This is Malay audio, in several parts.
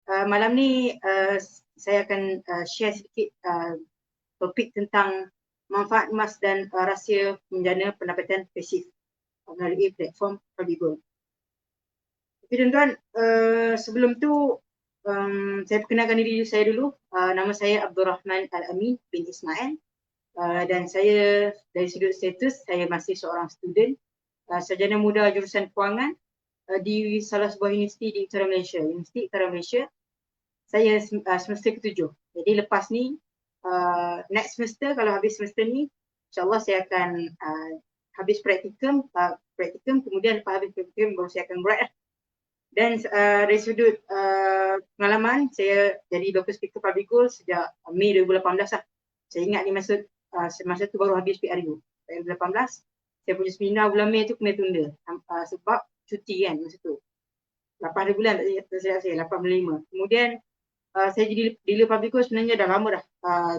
malam ni saya akan share sedikit topik tentang manfaat emas dan rahsia menjana pendapatan pasif melalui platform Fabigo. Okey tuan-tuan, sebelum tu saya perkenalkan diri saya dulu. Nama saya Abdul Rahman Al-Amin bin Ismail dan saya dari sudut status saya masih seorang student sarjana muda jurusan kewangan di salah sebuah universiti di utara Malaysia, Universiti Utara Malaysia. Saya semester ke-7. Jadi lepas ni next semester, kalau habis semester ni, insyaAllah saya akan habis praktikum, kemudian lepas habis praktikum baru saya akan berat. Dan dari sudut pengalaman, saya jadi local speaker public goal sejak Mei 2018 lah. Saya ingat ni masa tu baru habis PRU 2018. Saya punya seminar bulan Mei tu kena tunda sebab cuti kan masa tu. 8 bulan tak silap saya, 85. Kemudian saya jadi dealer public goal sebenarnya dah lama dah,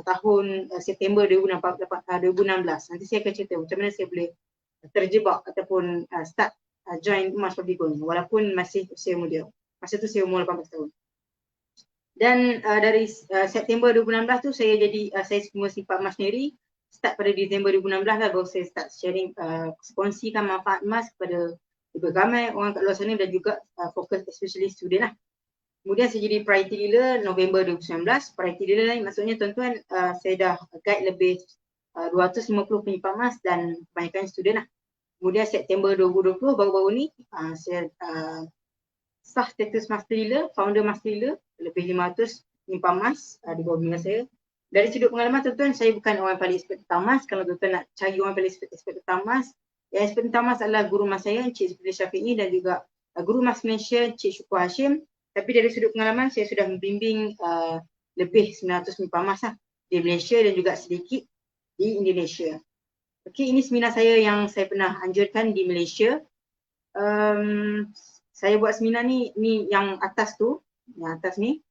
tahun September 2016. Nanti saya akan cerita macam mana saya boleh terjebak ataupun start join emas public goal walaupun masih usia muda. Masa tu saya umur 18 tahun. Dan dari September 2016 tu saya jadi saya semua simpan emas sendiri. Start pada Disember 2016 lah baru saya start sharing, kongsikan manfaat emas kepada lebih ramai orang kat luar sana dan juga fokus especially student lah. Kemudian saya jadi priority dealer November 2019. Priority dealer ni maksudnya tuan-tuan, saya dah guide lebih 250 penyimpan emas dan kebanyakan student lah. Kemudian September 2020 baru-baru ni saya sah status master dealer, founder master dealer, lebih 500 penyimpan emas di bawah bimbingan saya. Dari sudut pengalaman tuan-tuan, saya bukan orang paling expert tentang emas. Kalau tuan-tuan nak cari orang paling expert tentang emas, yang expert tentang emas adalah guru emas saya, Encik Zubri Syafi'i, dan juga guru emas Malaysia, Encik Syukur Hashim. Tapi dari sudut pengalaman, saya sudah membimbing lebih 900 penyimpan emas lah di Malaysia dan juga sedikit di Indonesia. Okey, ini seminar saya yang saya pernah anjurkan di Malaysia. Saya buat seminar ni yang atas tu, yang atas ni.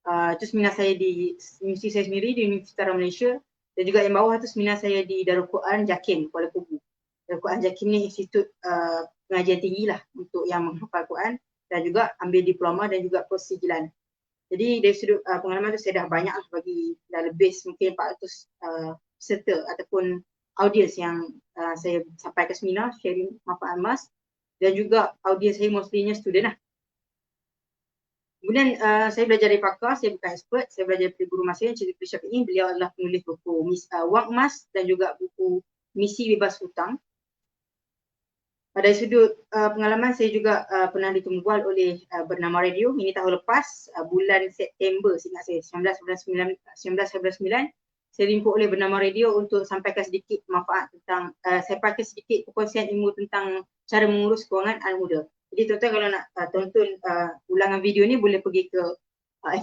Itu seminar saya di universiti saya sendiri di Universiti Utara Malaysia, dan juga yang bawah tu seminar saya di Darul Quran Jakim, Kuala Lumpur. Darul Quran Jakim ni institut pengajian tinggi lah untuk yang menghafal Quran dan juga ambil diploma dan juga persijilan. Jadi dari sudut pengalaman tu saya dah banyak lah dah lebih mungkin 400 peserta ataupun audiens yang saya sampai ke seminar sharing manfaat emas, dan juga audiens saya mostlynya student lah. Kemudian saya belajar dari pakar, saya bukan expert, saya belajar dari guru emas saya, Encik Zubri Syafi'i. Beliau adalah penulis buku Wang Emas dan juga buku Misi Bebas Hutang. Pada sudut pengalaman, saya juga pernah ditumbual oleh Bernama Radio. Ini tahun lepas, bulan September, seingat saya, 1999. Saya dijemput oleh Bernama Radio untuk sampaikan sedikit manfaat tentang, saya pakai sedikit perkongsian ilmu tentang cara mengurus kewangan anak muda. Jadi tuan-tuan kalau nak tonton ulangan video ni boleh pergi ke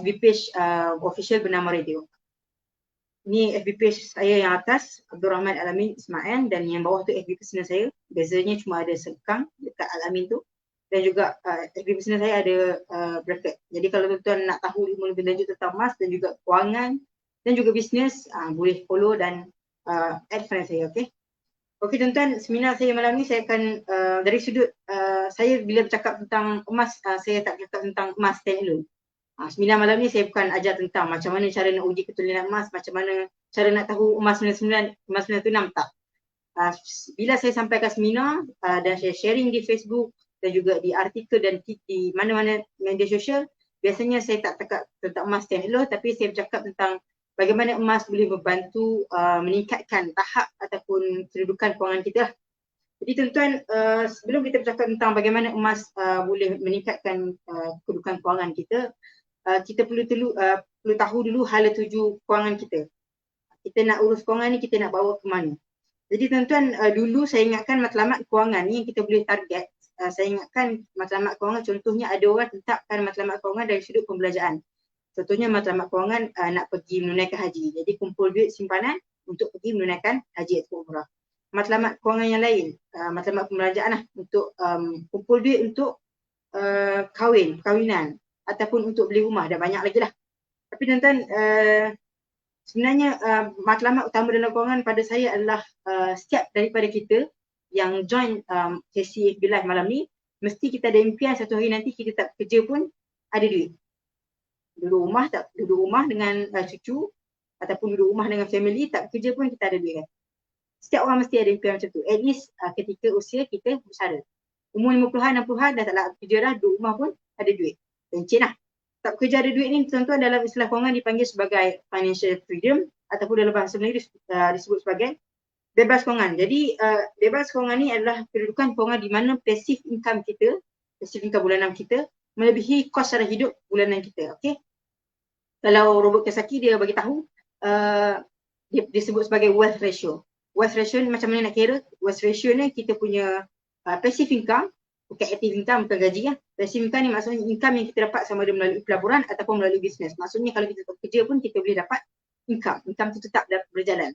FB page official Bernama Radio. Ini FB page saya yang atas, Abdul Rahman Al-Amin Ismail, dan yang bawah tu FB personal saya. Bezanya cuma ada sekang dekat Al-Amin tu. Dan juga FB personal saya ada bracket. Jadi kalau tuan-tuan nak tahu ilmu lebih lanjut tentang emas dan juga kewangan dan juga bisnes, boleh follow dan add friend saya, okey? Okey tuan-tuan, seminar saya malam ni saya akan dari sudut saya bila bercakap tentang emas, saya tak cakap tentang emas stand alone. Seminar malam ni saya bukan ajar tentang macam mana cara nak uji ketulinan emas, macam mana cara nak tahu emas 99, emas 996, tak. Bila saya sampaikan seminar dan saya sharing di Facebook dan juga di artikel dan di mana-mana media sosial, biasanya saya tak cakap tentang emas stand alone, tapi saya bercakap tentang bagaimana emas boleh membantu meningkatkan tahap ataupun kedudukan kewangan kita. Jadi tuan-tuan, sebelum kita bercakap tentang bagaimana emas boleh meningkatkan kedudukan kewangan kita, kita perlu tahu dulu hala tuju kewangan kita. Kita nak urus kewangan ni, kita nak bawa ke mana. Jadi tuan-tuan, dulu saya ingatkan matlamat kewangan ni yang kita boleh target. Saya ingatkan matlamat kewangan, contohnya ada orang tetapkan matlamat kewangan dari sudut pembelanjaan. Contohnya matlamat kewangan nak pergi menunaikan haji. Jadi kumpul duit simpanan untuk pergi menunaikan haji atau umrah. Matlamat kewangan yang lain, matlamat pembelanjaan lah, untuk kumpul duit untuk perkahwinan ataupun untuk beli rumah, dah banyak lagi lah. Tapi tuan-tuan, sebenarnya matlamat utama dalam kewangan pada saya adalah setiap daripada kita yang join sesi FB Live malam ni, mesti kita ada impian satu hari nanti kita tak kerja pun ada duit. duduk rumah dengan cucu ataupun duduk rumah dengan family, tak kerja pun kita ada duit kan. Setiap orang mesti ada impian macam tu. At least ketika usia kita bersara. Umur 50-an, 60-an dah tak nak kerja dah, duduk rumah pun ada duit. Pencen lah. Tak kerja ada duit ni tuan-tuan dalam istilah kewangan dipanggil sebagai financial freedom ataupun dalam bahasa Melayu disebut sebagai bebas kewangan. Jadi bebas kewangan ni adalah kedudukan kewangan di mana passive income kita, passive income bulanan kita melebihi kos sara hidup bulanan kita. Okey. Kalau Robert Kiyosaki dia bagi tahu dia disebut sebagai wealth ratio. Wealth ratio ni macam mana nak kira? Wealth ratio ni kita punya passive income, bukan active income, bukan gaji lah. Passive income ni maksudnya income yang kita dapat sama ada melalui pelaburan ataupun melalui bisnes. Maksudnya kalau kita kerja pun kita boleh dapat income. Income tu tetap berjalan.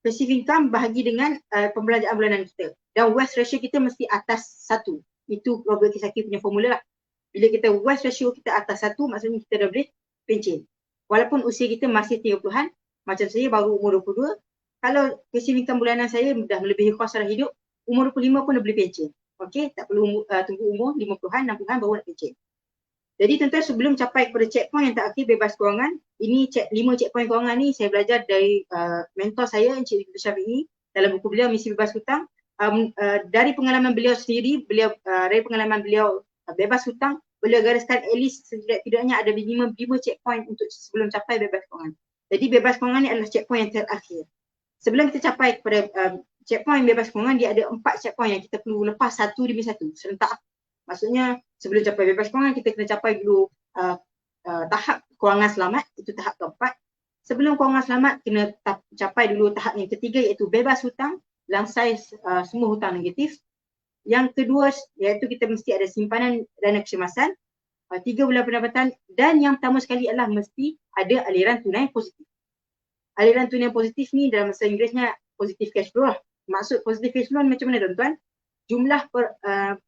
Passive income bahagi dengan pembelanjaan bulanan kita. Dan wealth ratio kita mesti atas 1. Itu Robert Kiyosaki punya formula lah. Bila kita wealth ratio kita atas 1, maksudnya kita dah boleh pencen. Walaupun usia kita masih 30-an, macam saya baru umur 22, kalau passive income bulanan saya dah melebihi kos sara hidup, umur 25 pun dah boleh pencen. Okey, tak perlu tunggu umur 50-an, 60-an baru nak pencen. Jadi tuan-tuan sebelum capai kepada checkpoint yang terakhir bebas kewangan, ini 5 checkpoint kewangan ni saya belajar dari mentor saya Encik Syafi'i dalam buku beliau Misi Bebas Hutang. Dari pengalaman beliau sendiri, dari pengalaman beliau bebas hutang, beliau gariskan at least setidaknya ada minimum 5 checkpoint untuk sebelum capai bebas kewangan. Jadi bebas kewangan ni adalah checkpoint yang terakhir. Sebelum kita capai kepada checkpoint bebas kewangan, dia ada 4 checkpoint yang kita perlu lepas satu demi satu serentak. Maksudnya sebelum capai bebas kewangan kita kena capai dulu tahap kewangan selamat, itu tahap keempat. Sebelum kewangan selamat kena capai dulu tahap yang ketiga iaitu bebas hutang, langsai semua hutang negatif. Yang kedua iaitu kita mesti ada simpanan dana kecemasan, 3 bulan pendapatan, dan yang pertama sekali adalah mesti ada aliran tunai positif. Aliran tunai positif ni dalam bahasa Inggerisnya positive cash flow lah. Maksud positive cash flow ni macam mana tuan-tuan?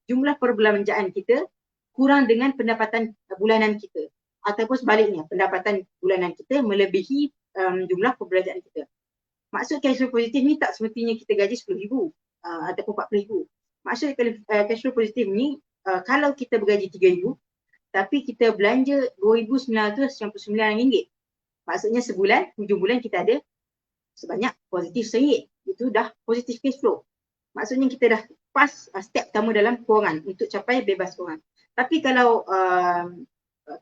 Jumlah perbelanjaan kita kurang dengan pendapatan bulanan kita, ataupun sebaliknya pendapatan bulanan kita melebihi jumlah perbelanjaan kita. Maksud cash flow positif ni tak semestinya kita gaji RM10,000 ataupun RM40,000. Maksud cash flow positif ni kalau kita bergaji RM3,000 tapi kita belanja RM2,999, maksudnya sebulan, hujung bulan kita ada sebanyak positif RM1. Itu dah positif cash flow. Maksudnya kita dah pas step pertama dalam kewangan untuk capai bebas kewangan. Tapi kalau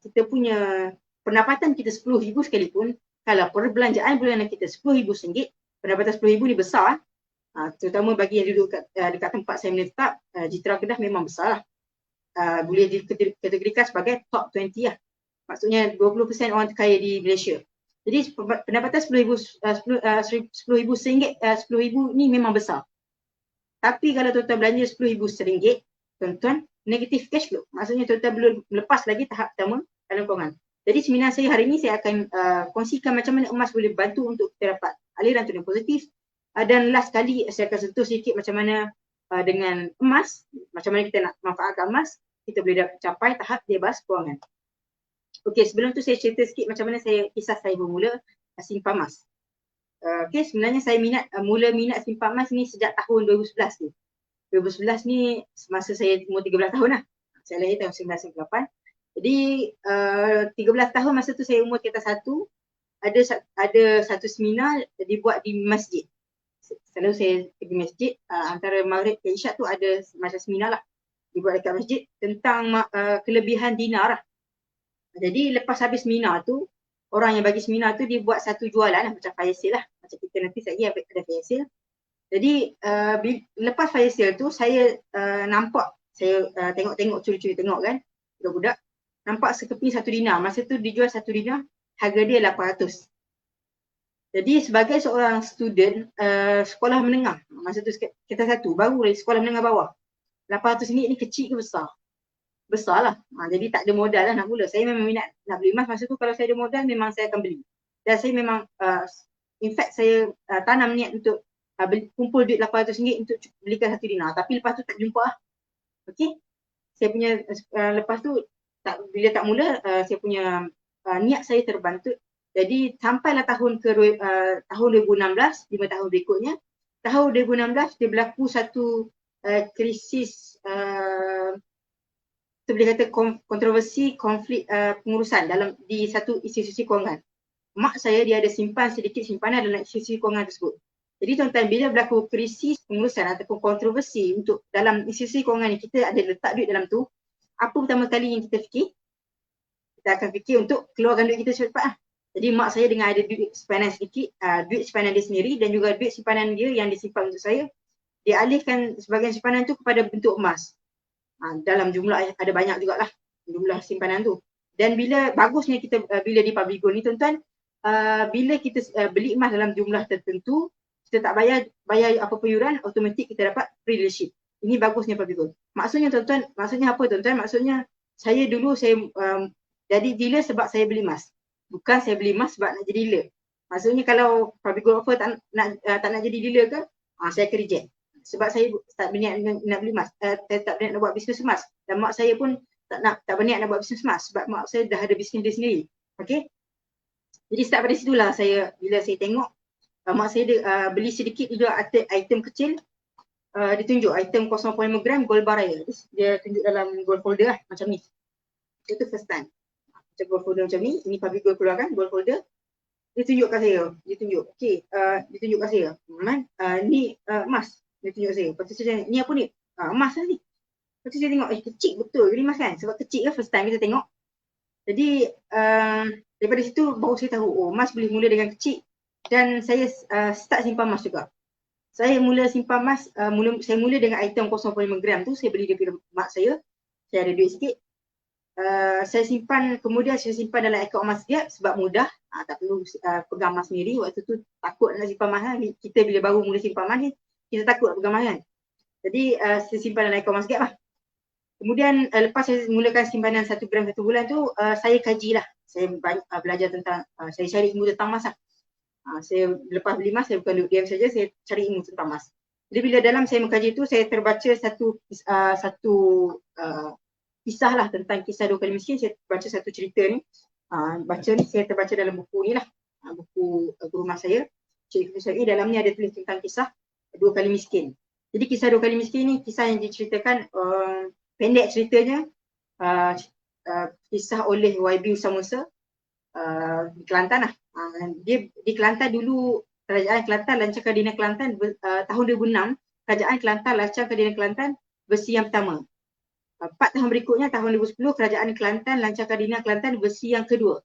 kita punya pendapatan kita RM10,000 sekalipun, kalau perbelanjaan bulanan kita RM10,000, pendapatan RM10,000 ni besar, terutama bagi yang duduk dekat tempat saya menetap, Jitra Kedah memang besar lah. Boleh dikategorikan sebagai top 20 lah. Maksudnya 20% orang terkaya di Malaysia. Jadi pendapatan RM10,000 ni memang besar. Tapi kalau tuan-tuan belanja RM10,000, tuan-tuan negatif cash flow. Maksudnya tuan-tuan belum lepas lagi tahap pertama dalam kewangan. Jadi seminar saya hari ini saya akan kongsikan macam mana emas boleh bantu untuk kita dapat aliran tunai positif. Dan last kali saya akan sentuh sedikit macam mana dengan emas, macam mana kita nak manfaatkan emas, kita boleh capai tahap bebas kewangan. Okey, sebelum tu saya cerita sikit macam mana kisah saya bermula simpan emas. Okey, sebenarnya saya mula minat simpan emas ni sejak tahun 2011 ni. 2011 ni semasa saya umur 13 tahun lah. Saya lahir tahun 1998. Jadi 13 tahun masa tu saya umur tingkatan 1, ada satu seminar dibuat di masjid. Selalu saya pergi masjid, antara maghrib ke isyak tu ada macam seminar lah dibuat dekat masjid tentang kelebihan dinar lah. Jadi lepas habis seminar tu, orang yang bagi seminar tu dia buat satu jualan lah, macam fire sale lah. Macam kita nanti lagi ada fire sale. Jadi lepas fire sale tu saya nampak, saya tengok curi-curi tengok kan, budak-budak nampak sekeping 1 dinar. Masa tu dijual 1 dinar, harga dia 800. Jadi sebagai seorang student sekolah menengah, masa tu kita satu, baru lagi sekolah menengah bawah, RM800 ni kecil ke besar? Besar lah. Jadi tak ada modal lah nak mula. Saya memang minat nak beli emas. Masa tu kalau saya ada modal memang saya akan beli. Dan saya memang in fact saya tanam niat untuk kumpul duit RM800 untuk belikan 1 dinar. Tapi lepas tu tak jumpa lah. Okay. Saya punya lepas tu bila tak mula saya punya niat saya terbantut. Jadi sampailah tahun 2016, 5 tahun berikutnya, tahun 2016 dia berlaku satu krisis kita boleh kata kontroversi konflik pengurusan di satu institusi kewangan. Mak saya dia ada simpan sedikit simpanan dalam institusi kewangan tersebut. Jadi tuan-tuan, bila berlaku krisis pengurusan ataupun kontroversi untuk dalam institusi kewangan ni, kita ada letak duit dalam tu, apa pertama kali yang kita fikir? Kita akan fikir untuk keluarkan duit kita cepat-cepat lah. Jadi mak saya dengan ada duit simpanan sedikit, duit simpanan dia sendiri dan juga duit simpanan dia yang disimpan untuk saya, dia alihkan sebahagian simpanan tu kepada bentuk emas. Dalam jumlah ada banyak jugalah jumlah simpanan tu. Dan bila bagusnya kita bila di public gold ni tuan-tuan, bila kita beli emas dalam jumlah tertentu, kita tak bayar apa pun yuran, automatik kita dapat free leadership. Ini bagusnya public gold. Maksudnya tuan-tuan, maksudnya apa tuan-tuan? Maksudnya saya dulu jadi dealer sebab saya beli emas. Bukan saya beli emas sebab nak jadi dealer. Maksudnya kalau public gold offer tak nak jadi dealer ke, saya akan reject. Sebab saya tak berniat nak beli emas. Saya tak berniat nak buat bisnes emas. Dan mak saya pun tak berniat nak buat bisnes emas sebab mak saya dah ada bisnes dia sendiri. Okey. Jadi start pada situlah bila saya tengok mak saya beli sedikit juga item kecil, dia tunjuk item 0.5 gram gold bar raya. Dia tunjuk dalam gold folder lah macam ni. Itu first time. Macam gold folder macam ni, ini public gold keluarkan gold folder. Dia tunjuk kat saya. Dia tunjuk. Okey, dia tunjuk kat saya. Ni emas. Dia tunjuk saya. Lepas tu saya tanya, ni apa ni? Emas lah ni. Lepas tu saya tengok, kecil betul ni emas kan? Sebab kecil kan first time kita tengok. Jadi daripada situ baru saya tahu, emas boleh mula dengan kecil. Dan saya start simpan emas juga. Saya mula simpan emas, saya mula dengan item 0.5 gram tu, saya beli daripada mak saya. Saya ada duit sikit. Saya simpan, kemudian saya simpan dalam akaun emas dia sebab mudah. Tak perlu pegang emas sendiri. Waktu tu takut nak simpan emas. Kita bila baru mula simpan emas ni, kita takut pegang emas kan. Jadi saya simpan dalam akaun emas gap lah. Kemudian lepas saya mulakan simpanan 1 gram 1 bulan tu, saya kajilah. Saya belajar tentang, saya cari ilmu tentang emas lah. Saya lepas beli emas, saya bukan duduk diam saja, saya cari ilmu tentang emas. Jadi bila dalam saya mengkaji tu, saya terbaca satu kisah lah tentang kisah 2 kali miskin. Saya baca satu cerita ni. Saya terbaca dalam buku ni lah. Buku guru emas saya. Cerita saya dalam ni ada tulis tentang kisah 2 kali miskin. Jadi kisah 2 kali miskin ni kisah yang diceritakan, pendek ceritanya, kisah oleh YB Usama Musa di Kelantan lah. Dia di Kelantan dulu, Kerajaan Kelantan lancarkan Dina Kelantan tahun 2006. Kerajaan Kelantan lancarkan Dina Kelantan versi yang pertama. 4 tahun berikutnya, tahun 2010, Kerajaan Kelantan lancarkan Dina Kelantan versi yang kedua.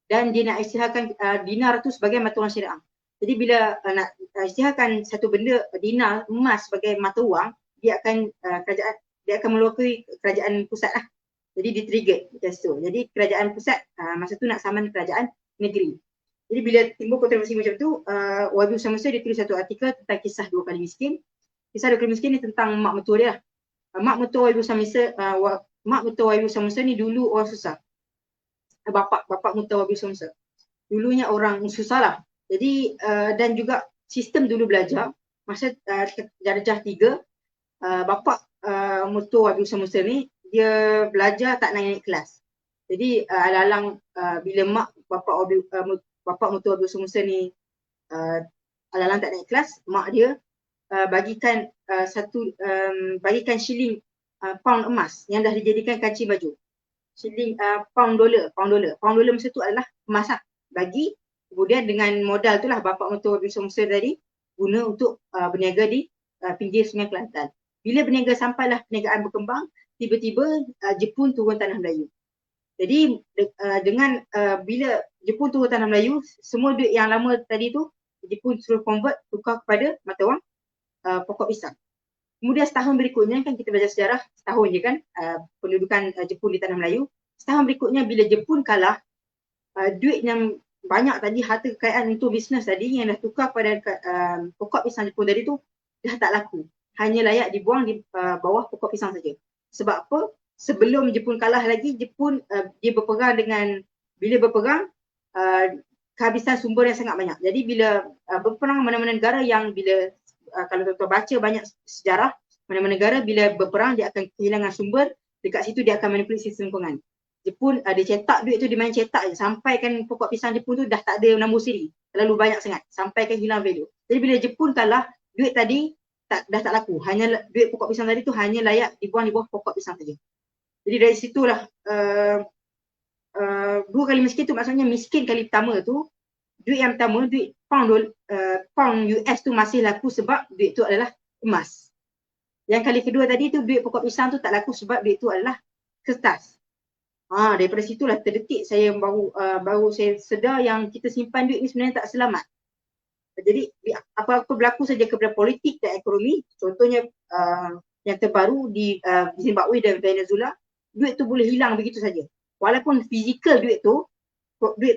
Dan dia nak isytiharkan dinar tu sebagai mata wang syariah. Jadi bila nak isytiharkan satu benda, dinar, emas sebagai mata wang, dia akan melokui kerajaan pusat lah. Jadi di-trigger macam tu. Jadi kerajaan pusat masa tu nak saman kerajaan negeri. Jadi bila timbul kontroversi macam tu, YB Usama Musa dia tulis satu artikel tentang kisah 2 kali miskin. Kisah 2 kali miskin ni tentang mak mentua dia lah. Mak mentua YB Usama Musa ni dulu orang susah. Bapak mentua YB Usama Musa. Dulunya orang susah lah. Jadi dan juga sistem dulu belajar masa darjah 3, bapak mentua YB Usama Musa ni dia belajar tak naik kelas. Jadi alang-alang bila bapak mentua YB Usama Musa ni alang-alang tak naik kelas, mak dia bagikan bagikan shilling pound emas yang dah dijadikan kancing baju. Shilling pound dolar masa tu adalah emas lah. Bagi, kemudian dengan modal tu lah bapak mentua YB Usama Musa tadi guna untuk berniaga di pinggir Sungai Kelantan. Bila berniaga sampailah perniagaan berkembang, tiba-tiba Jepun turun tanah Melayu. Jadi dengan bila Jepun turun tanah Melayu, semua duit yang lama tadi tu Jepun suruh convert, tukar kepada mata wang pokok pisang. Kemudian setahun berikutnya, kan kita belajar sejarah setahun je kan pendudukan Jepun di tanah Melayu. Setahun berikutnya bila Jepun kalah, duit yang banyak tadi, harta kekayaan untuk bisnes tadi yang dah tukar pada pokok pisang Jepun tadi tu dah tak laku. Hanya layak dibuang di bawah pokok pisang saja. Sebab apa? Sebelum Jepun kalah lagi, Jepun dia berperang kehabisan sumber yang sangat banyak. Jadi bila berperang mana-mana negara yang bila kalau tuan-tuan baca banyak sejarah, mana-mana negara bila berperang dia akan kehilangan sumber, dekat situ dia akan manipulasi sistem kewangan. Jepun dia cetak duit tu, dia main cetak je sampai kan pokok pisang Jepun tu dah tak ada nombor siri, terlalu banyak sangat sampai kan hilang value. Jadi bila Jepun kalah, duit tadi dah tak laku. Hanya duit pokok pisang tadi tu hanya layak dibuang di bawah pokok pisang saja. Jadi dari situlah dua kali miskin tu maksudnya miskin kali pertama tu, duit yang pertama, duit pound US tu masih laku sebab duit tu adalah emas. Yang kali kedua tadi tu duit pokok pisang tu tak laku sebab duit tu adalah kertas. Daripada situlah terdetik saya baru saya sedar yang kita simpan duit ni sebenarnya tak selamat. Jadi apa-apa berlaku saja kepada politik dan ekonomi, contohnya yang terbaru di Zimbabwe dan Venezuela, duit tu boleh hilang begitu saja. Walaupun fizikal duit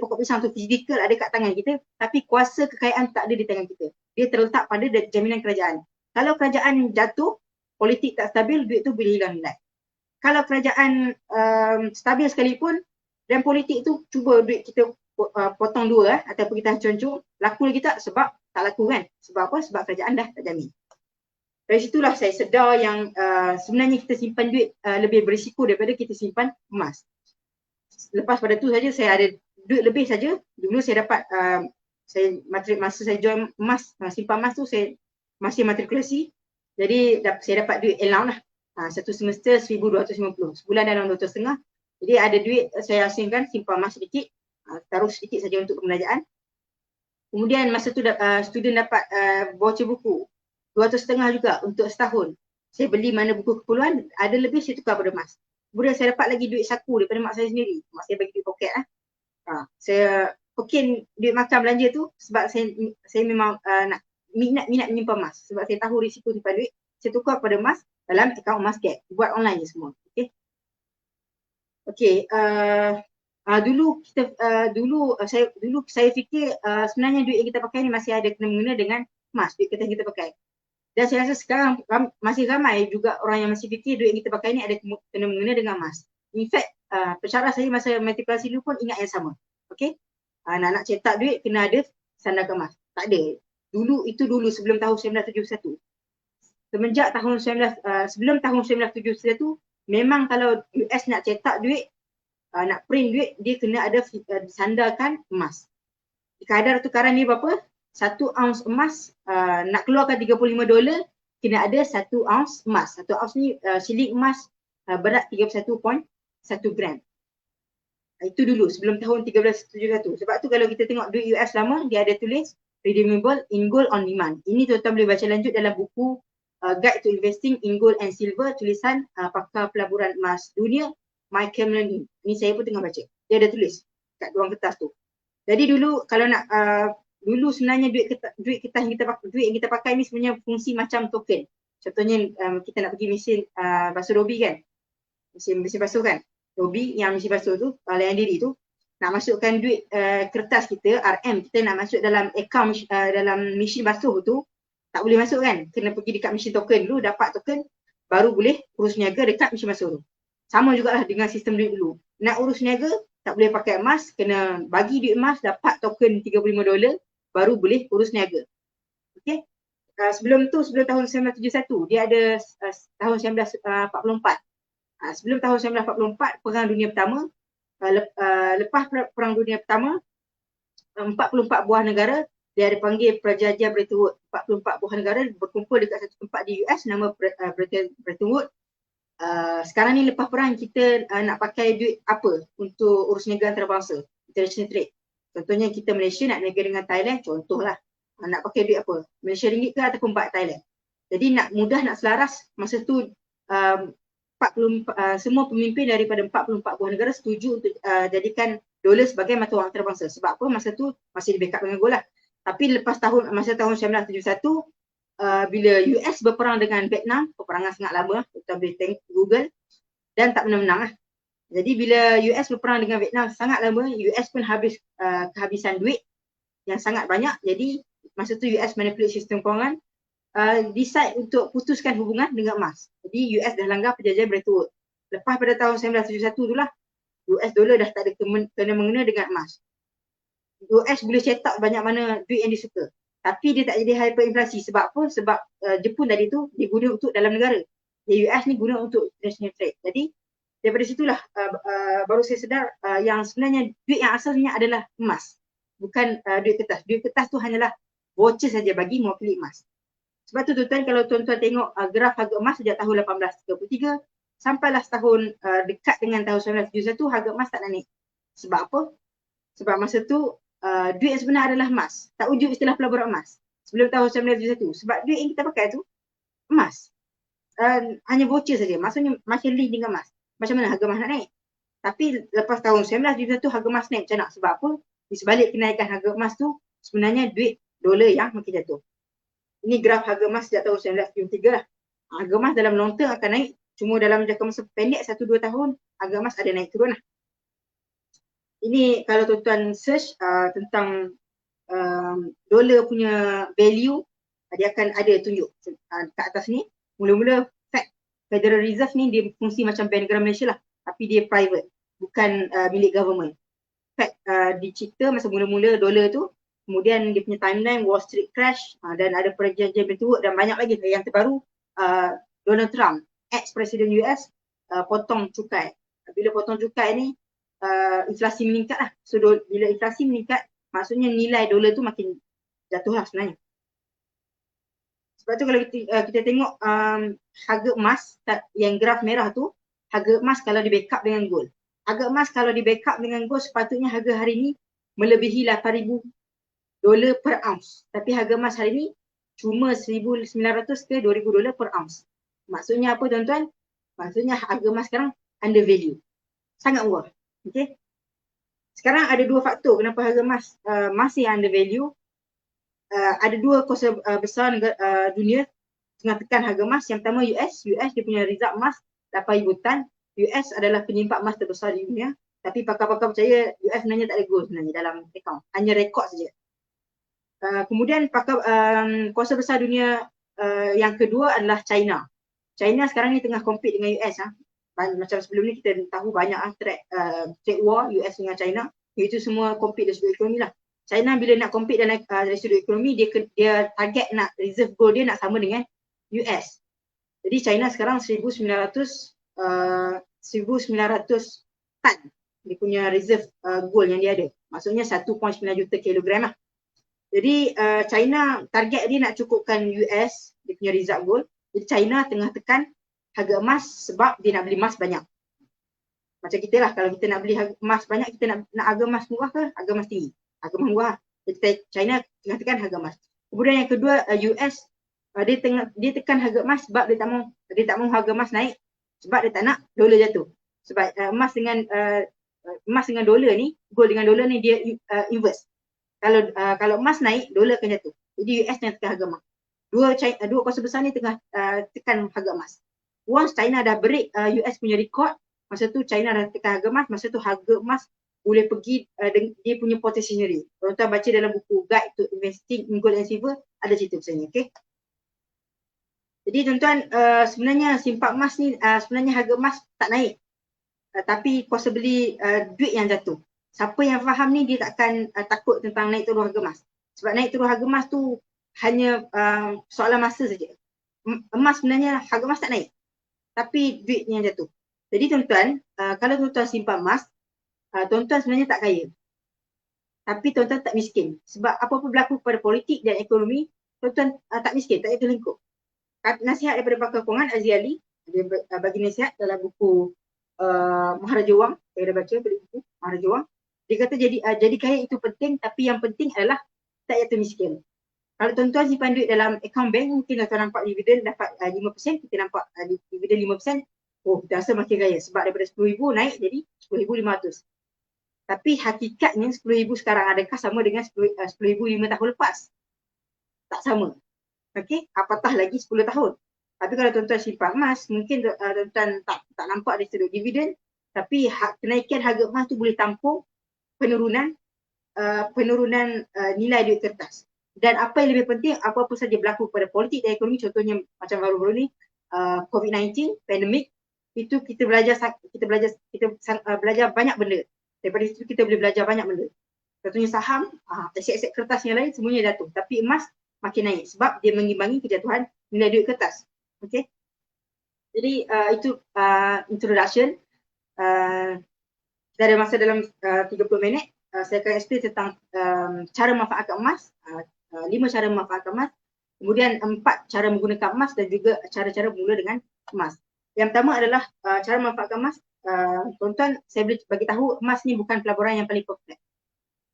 pokok pisang tu fizikal ada kat tangan kita, tapi kuasa kekayaan tak ada di tangan kita. Dia terletak pada jaminan kerajaan. Kalau kerajaan jatuh, politik tak stabil, duit tu boleh hilang nilai. Kalau kerajaan stabil sekalipun dan politik tu cuba duit kita potong dua ataupun kita hancur-hancur, laku lagi tak? Sebab tak laku kan? Sebab apa? Sebab kerajaan dah tak jamin. Dari situlah saya sedar yang sebenarnya kita simpan duit lebih berisiko daripada kita simpan emas. Lepas pada tu saja saya ada duit lebih saja. Dulu saya dapat masa saya join emas, simpan emas tu saya masih matrikulasi. Jadi saya dapat duit allowance lah. Satu semester 1,250. Sebulan dalam 2,500. Jadi ada duit saya asingkan, simpan emas sedikit, taruh sedikit saja untuk pembelajaran. Kemudian masa tu student dapat voucher buku 200.5 juga untuk setahun. Saya beli mana buku keperluan, ada lebih saya tukar pada emas. Kemudian saya dapat lagi duit saku daripada mak saya sendiri. Mak saya bagi duit poket saya mungkin duit makan belanja tu sebab saya memang nak minat menyimpan emas. Sebab saya tahu risiko simpan duit, saya tukar pada emas dalam akaun emas Gap. Buat online je semua. Okey. Dulu saya fikir sebenarnya duit yang kita pakai ni masih ada kena-mengena dengan emas, duit kertas kita pakai. Dan saya rasa sekarang masih ramai juga orang yang masih fikir duit yang kita pakai ni ada kena-mengena dengan emas. In fact, pensyarah saya masa matrikulasi dulu pun ingat yang sama. Okey. Nak cetak duit kena ada sandarkan emas. Tak ada. Dulu sebelum tahun 1971. Semenjak sebelum tahun 1971 memang kalau US nak cetak duit, nak print duit, dia kena ada disandarkan emas. Kadar tukaran ni berapa? 1 ounce emas nak keluarkan $35, kena ada 1 ounce emas. 1 ounce ni siling emas berat 31.1 gram. Itu dulu sebelum tahun 1371. Sebab tu kalau kita tengok duit US lama, dia ada tulis redeemable in gold on demand. Ini tuan-tuan boleh baca lanjut dalam buku Guide to Investing in Gold and Silver, tulisan pakar pelaburan emas dunia Mike Cameron. Ini saya pun tengah baca. Dia ada tulis kat ruang kertas tu. Jadi dulu kalau nak dulu sebenarnya duit yang kita pakai ni sebenarnya fungsi macam token. Contohnya kita nak pergi mesin basuh Robi kan. Mesin basuh kan. Robi yang mesin basuh tu, layan diri tu, nak masukkan duit kertas kita, RM kita nak masuk dalam akaun dalam mesin basuh tu, tak boleh masuk kan. Kena pergi dekat mesin token dulu, dapat token, baru boleh urus niaga dekat mesin basuh tu. Sama jugalah dengan sistem duit dulu. Nak urus niaga, tak boleh pakai emas, kena bagi duit emas, dapat token $35, baru boleh urus niaga. Okey. Sebelum tahun 1971, dia ada tahun 1944. Sebelum tahun 1944, Perang Dunia Pertama, lepas Perang Dunia Pertama, 44 buah negara, dia ada panggil Perjanjian Bretton Woods. 44 buah negara berkumpul dekat satu tempat di US, nama Bretton Woods. Sekarang ni lepas perang kita nak pakai duit apa untuk urus niaga antarabangsa, international trade. Contohnya kita Malaysia nak niaga dengan Thailand, contohlah. Nak pakai duit apa? Malaysia ringgit ke ataupun baht Thailand. Jadi nak mudah, nak selaras, masa tu semua pemimpin daripada 44 buah negara setuju untuk jadikan dolar sebagai mata wang antarabangsa. Sebab apa? Masa tu masih di backup dengan gold lah. Tapi lepas masa tahun 1971, bila US berperang dengan Vietnam, peperangan sangat lama, kita boleh tengok Google, dan tak menang lah. Jadi bila US berperang dengan Vietnam sangat lama, US pun kehabisan duit yang sangat banyak. Jadi masa tu US manipulate sistem kewangan, decide untuk putuskan hubungan dengan emas. Jadi US dah langgar perjanjian Bretton Woods. Lepas pada tahun 1971 tu lah, US dollar dah tak ada kena-mengena dengan emas. US boleh cetak banyak mana duit yang disuka. Tapi dia tak jadi hyperinflasi. Sebab apa? Sebab Jepun tadi tu dia guna untuk dalam negara. US ni guna untuk international trade. Jadi daripada situlah baru saya sedar yang sebenarnya duit yang asalnya adalah emas. Bukan duit kertas. Duit kertas tu hanyalah voucher saja bagi mewakili emas. Sebab tu tuan-tuan, kalau tuan-tuan tengok graf harga emas sejak tahun 1833 sampailah tahun dekat dengan tahun 1971 harga emas tak naik. Sebab apa? Sebab masa tu duit yang sebenar adalah emas. Tak wujud istilah pelaburan emas sebelum tahun 1971. Sebab duit yang kita pakai tu emas. Hanya voucher saja. Maksudnya macam link dengan emas. Macam mana harga emas nak naik? Tapi lepas tahun 1971 harga emas naik macam nak. Sebab apa? Di sebalik kenaikan harga emas tu sebenarnya duit dolar yang makin jatuh. Ini graf harga emas sejak tahun 1973 lah. Harga emas dalam long term akan naik. Cuma dalam jangka masa pendek 1-2 tahun harga emas ada naik turun lah. Ini kalau tuan-tuan search tentang dolar punya value, dia akan ada tunjuk kat atas ni. Mula-mula Federal Reserve ni dia fungsi macam Bank Negara Malaysia lah, tapi dia private, bukan milik government. Fed dicipta masa mula-mula dolar tu, kemudian dia punya timeline Wall Street crash dan ada perjanjian Bretton Woods dan banyak lagi. Yang terbaru Donald Trump, ex-presiden US, potong cukai. Bila potong cukai ni inflasi meningkat lah. So bila inflasi meningkat, maksudnya nilai dolar tu makin jatuh lah sebenarnya. Sebab tu kalau kita tengok harga emas yang graf merah tu, harga emas kalau di backup dengan gold. Harga emas kalau di backup dengan gold sepatutnya harga hari ni melebihi $8,000 per ounce. Tapi harga emas hari ni cuma $1,900 ke $2,000 per ounce. Maksudnya apa tuan-tuan? Maksudnya harga emas sekarang under value. Sangat murah. Okay. Sekarang ada dua faktor kenapa harga emas masih under value. Ada dua kuasa besar dunia tengah tekan harga emas. Yang pertama US dia punya result emas 8,000 tan. US adalah penyimpan emas terbesar di dunia. Tapi pakar-pakar percaya US sebenarnya tak ada gold sebenarnya dalam account. Hanya rekod saja. Kemudian kuasa besar dunia yang kedua adalah China. China sekarang ni tengah compete dengan US. Macam sebelum ni kita tahu banyak trade war US dengan China. Itu semua compete dari sudut ekonomi lah. China bila nak compete dari sudut ekonomi, dia target nak reserve gold dia nak sama dengan US. Jadi China sekarang 1,900 tan dia punya reserve gold yang dia ada. Maksudnya 1.9 juta kilogram lah. Jadi China target dia nak cukupkan US dia punya reserve gold. Jadi China tengah tekan harga emas sebab dia nak beli emas banyak. Macam kita lah, kalau kita nak beli emas banyak, kita nak harga emas murah ke harga emas tinggi? Harga emas murah. Jadi China tengah tekan harga emas. Kemudian yang kedua US dia tekan harga emas sebab dia tak mau harga emas naik, sebab dia tak nak dolar jatuh. Sebab emas dengan dolar ni, gold dengan dolar ni dia inverse. Kalau emas naik, dolar akan jatuh. Jadi US tengah tekan harga emas. Dua kuasa besar ni tengah tekan harga emas. Once China dah break US punya record, masa tu China dah tekan harga emas, masa tu harga emas boleh pergi dia punya potensi sendiri. Kalau tuan baca dalam buku Guide to Investing in Gold and Silver, ada cerita pasal ni, okey. Jadi tuan-tuan, sebenarnya simpan emas ni sebenarnya harga emas tak naik. Tapi kuasa beli duit yang jatuh. Siapa yang faham ni dia takkan takut tentang naik turun harga emas. Sebab naik turun harga emas tu hanya soalan masa saja. Emas sebenarnya harga emas tak naik. Tapi duit yang jatuh. Jadi tuan-tuan, kalau tuan-tuan simpan emas, tuan-tuan sebenarnya tak kaya. Tapi tuan-tuan tak miskin. Sebab apa-apa berlaku pada politik dan ekonomi, tuan-tuan tak miskin, tak terlingkup. Nasihat daripada pakar kewangan Aziz Ali, dia bagi nasihat dalam buku Maharaja Wang. Saya dah baca buku Maharaja Wang. Dia kata jadi kaya itu penting, tapi yang penting adalah tak jatuh miskin. Kalau tuan-tuan simpan duit dalam akaun bank, mungkin tuan-tuan nampak dividen dapat 5%, kita nampak dividen 5%, oh kita rasa makin kaya sebab daripada 10,000 naik jadi 10,500. Tapi hakikatnya 10,000 sekarang adakah sama dengan 10,000 5 tahun lepas? Tak sama. Okey, apatah lagi 10 tahun. Tapi kalau tuan-tuan simpan emas, mungkin tuan-tuan tak nampak dari sudut dividen, tapi kenaikan harga emas tu boleh tampung penurunan nilai duit kertas. Dan apa yang lebih penting, apa-apa saja berlaku pada politik dan ekonomi, contohnya macam baru-baru ni COVID-19, pandemik, itu kita belajar banyak benda. Daripada situ kita boleh belajar banyak benda. Contohnya saham, aset-aset kertas yang lain semuanya jatuh. Tapi emas makin naik sebab dia mengimbangi kejatuhan nilai duit kertas. Okey. Jadi itu introduction. Kita ada masa dalam 30 minit. Saya akan explain tentang cara memanfaatkan emas. 5 cara memanfaatkan emas. Kemudian 4 cara menggunakan emas dan juga cara-cara bermula dengan emas. Yang pertama adalah cara memanfaatkan emas. Tuan-tuan, saya boleh bagi tahu emas ni bukan pelaburan yang paling perfect.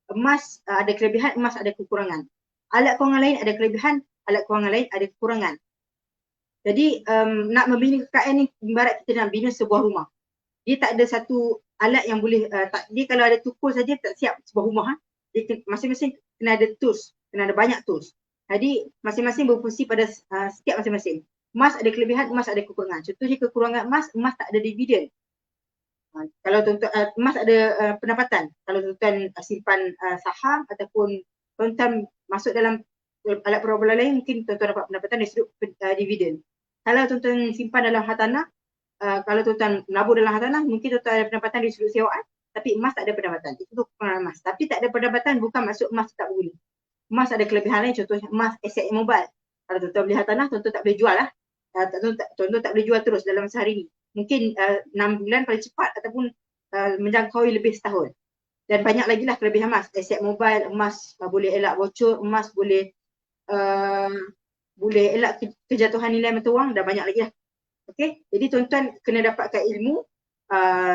Emas ada kelebihan, emas ada kekurangan. Alat kewangan lain ada kelebihan, alat kewangan lain ada kekurangan. Jadi nak membina kekayaan ni ibarat kita nak bina sebuah rumah. Dia tak ada satu alat yang boleh, dia kalau ada tukul saja tak siap sebuah rumah. Dia masing-masing kena ada tools, kena ada banyak tools. Jadi masing-masing berfungsi pada setiap masing-masing. Emas ada kelebihan, emas ada kekurangan. Contohnya kekurangan emas, emas tak ada dividen. Kalau tuan-tuan emas ada pendapatan, kalau tuan-tuan simpan saham ataupun tuan-tuan masuk dalam alat perbualan lain, mungkin tuan-tuan dapat pendapatan dari sudut dividen. Kalau tuan-tuan simpan dalam hartanah, kalau tuan-tuan menabur dalam hartanah, mungkin tuan-tuan ada pendapatan dari sudut sewaan, tapi emas tak ada pendapatan. Itu kekurangan emas. Tapi tak ada pendapatan bukan maksud emas tak berguna. Emas ada kelebihan lain, contohnya emas aset yang mobile. Kalau tuan-tuan beli hartanah, tuan-tuan tak boleh jual lah. Tuan-tuan tak boleh jual terus dalam sehari ni. Mungkin 6 bulan paling cepat ataupun menjangkaui lebih setahun. Dan banyak lagi lah kelebihan emas. Aset mobile, emas boleh elak bocor, emas boleh elak kejatuhan nilai mata wang, dan banyak lagi lah. Okay, jadi tuan-tuan kena dapatkan ilmu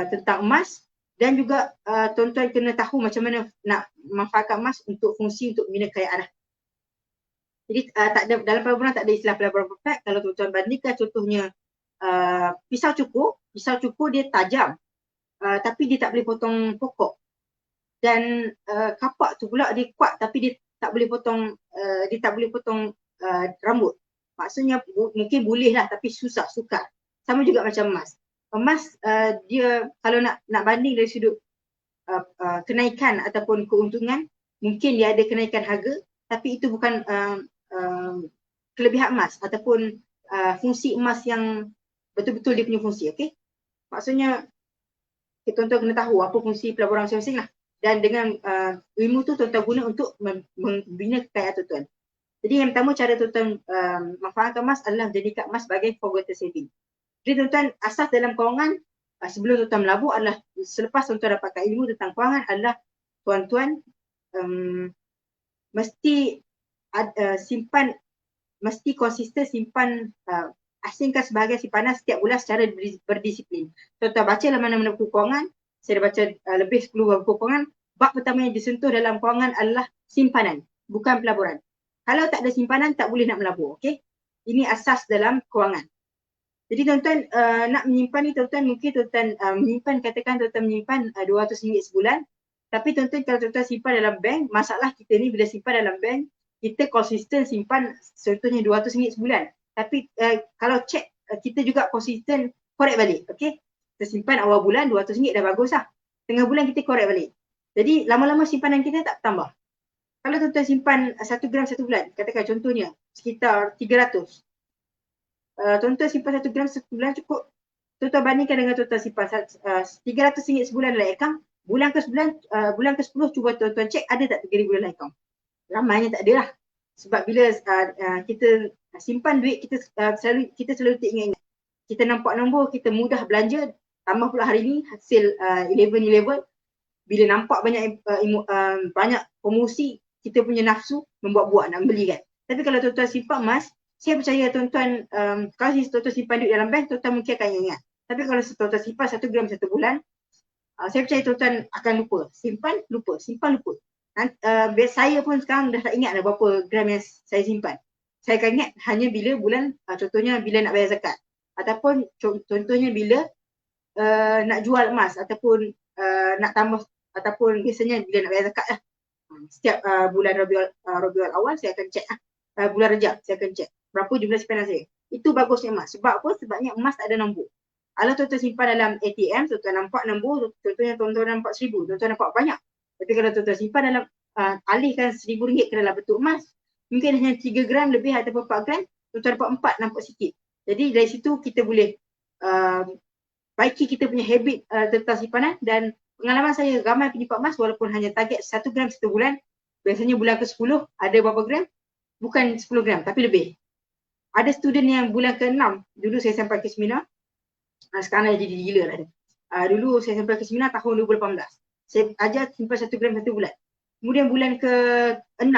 tentang emas, dan juga tuan-tuan kena tahu macam mana nak manfaatkan emas untuk fungsi untuk membina kekayaan lah. Jadi tak ada, dalam pelaburan tak ada istilah pelaburan perfect. Kalau tuan-tuan bandingkan contohnya pisau cukur dia tajam, tapi dia tak boleh potong pokok. Dan kapak tu pula dia kuat tapi dia tak boleh potong rambut. Maksudnya mungkin boleh lah tapi susah, sukar. Sama juga macam emas. Emas dia kalau nak banding dari sudut kenaikan ataupun keuntungan, mungkin dia ada kenaikan harga, tapi itu bukan kelebihan emas ataupun fungsi emas yang betul-betul dia punya fungsi. Okay? Maksudnya tuan-tuan kena tahu apa fungsi pelaburan masing-masing lah. Dan dengan ilmu tu tuan-tuan guna untuk membina kekayaan tuan-tuan. Jadi yang pertama cara tuan-tuan manfaatkan emas adalah menjadikan emas sebagai forgotten saving. Jadi tuan-tuan, asas dalam kewangan sebelum tuan-tuan melabur adalah, selepas tuan-tuan dapatkan ilmu tentang kewangan, adalah tuan-tuan mesti konsisten simpan, asingkan sebahagian simpanan setiap bulan secara berdisiplin. Tuan-tuan baca dalam mana-mana buku kewangan, saya dah baca lebih 10 buku kewangan. Bab pertama yang disentuh dalam kewangan adalah simpanan, bukan pelaburan. Kalau tak ada simpanan, tak boleh nak melabur. Okay? Ini asas dalam kewangan. Jadi tuan-tuan nak menyimpan ni, tuan-tuan mungkin tuan-tuan menyimpan, katakan tuan-tuan menyimpan RM200 sebulan. Tapi tuan-tuan kalau tuan-tuan simpan dalam bank, masalah kita ni bila simpan dalam bank, kita konsisten simpan contohnya RM200 sebulan. Tapi kalau cek, kita juga konsisten korek balik. Okay? Kita simpan awal bulan RM200 dah bagus lah. Tengah bulan kita korek balik. Jadi lama-lama simpanan kita tak bertambah. Kalau tuan-tuan simpan 1 gram 1 bulan, katakan contohnya sekitar 300. Tuan-tuan simpan 1 gram 1 bulan cukup. Tuan-tuan bandingkan dengan tuan-tuan simpan RM300 sebulan dalam akaun. Bulan ke-10 cuba tuan-tuan cek ada tak RM3,000 dalam akaun. Ramainya tak ada lah. Sebab bila kita simpan duit, kita selalu ingat-ingat. Kita nampak nombor, kita mudah belanja. Tambah pula hari ni hasil 11/11. Bila nampak banyak promosi, kita punya nafsu membuat-buat nak beli kan. Tapi kalau tuan-tuan simpan emas, saya percaya tuan-tuan, kalau tuan-tuan simpan duit dalam bank, tuan-tuan mungkin akan ingat. Tapi kalau tuan-tuan simpan 1 gram 1 bulan, saya percaya tuan-tuan akan lupa. Simpan, lupa. Simpan, lupa. Saya pun sekarang dah tak ingat dah berapa gram yang saya simpan. Saya akan ingat hanya bila bulan, contohnya bila nak bayar zakat. Ataupun contohnya bila nak jual emas ataupun nak tambah, ataupun biasanya bila nak bayar zakat lah. Setiap bulan Rabiul Awal saya akan cek bulan Rejab saya akan cek berapa jumlah simpanan saya. Itu bagusnya emas. Sebab apa? Sebabnya emas tak ada nombor. Kalau tuan-tuan simpan dalam ATM, tuan-tuan nampak nombor, contohnya tuan-tuan nampak 1,000, tuan-tuan nampak banyak. Tapi kalau tuan-tuan simpan dalam, alihkan RM1,000 ke dalam bentuk emas, mungkin hanya 3 gram lebih ataupun 4 gram, tuan-tuan dapat 4, nampak sikit. Jadi dari situ kita boleh baiki kita punya habit tentang simpanan. Dan pengalaman saya, ramai penyimpan emas walaupun hanya target 1 gram 1 bulan, biasanya bulan ke-10 ada berapa gram? Bukan 10 gram tapi lebih. Ada student yang bulan ke-6, dulu saya sampai ke seminar, sekarang dah jadi gila lah. Dulu saya sampai ke seminar tahun 2018. Saya ajar simpan 1 gram 1 bulan. Kemudian bulan ke-6,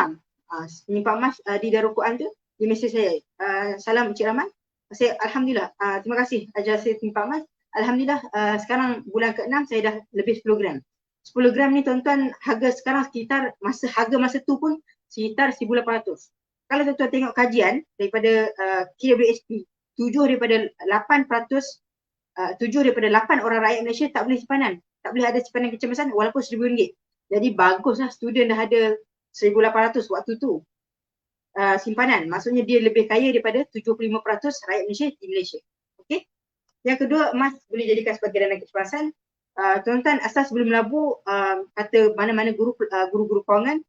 penyimpan emas di Darul Quran tu, dia mesej saya, salam Encik Rahman, Saya Alhamdulillah, terima kasih ajar saya timpa emas. Alhamdulillah sekarang bulan ke-6 saya dah lebih 10 gram. 10 gram ni tuan-tuan harga sekarang sekitar harga masa tu pun sekitar 1,800. Kalau tuan-tuan tengok kajian daripada KWSP, 7 daripada 8% 7 daripada 8 orang rakyat Malaysia tak boleh simpanan. Tak boleh ada simpanan kecemasan walaupun RM1,000. Jadi baguslah student dah ada 1,800 waktu tu. Simpanan. Maksudnya dia lebih kaya daripada 75% rakyat Malaysia di Malaysia. Okey. Yang kedua, emas boleh jadikan sebagai dana kecemasan. Tuan-tuan asal sebelum melabur kata mana-mana guru-guru kewangan,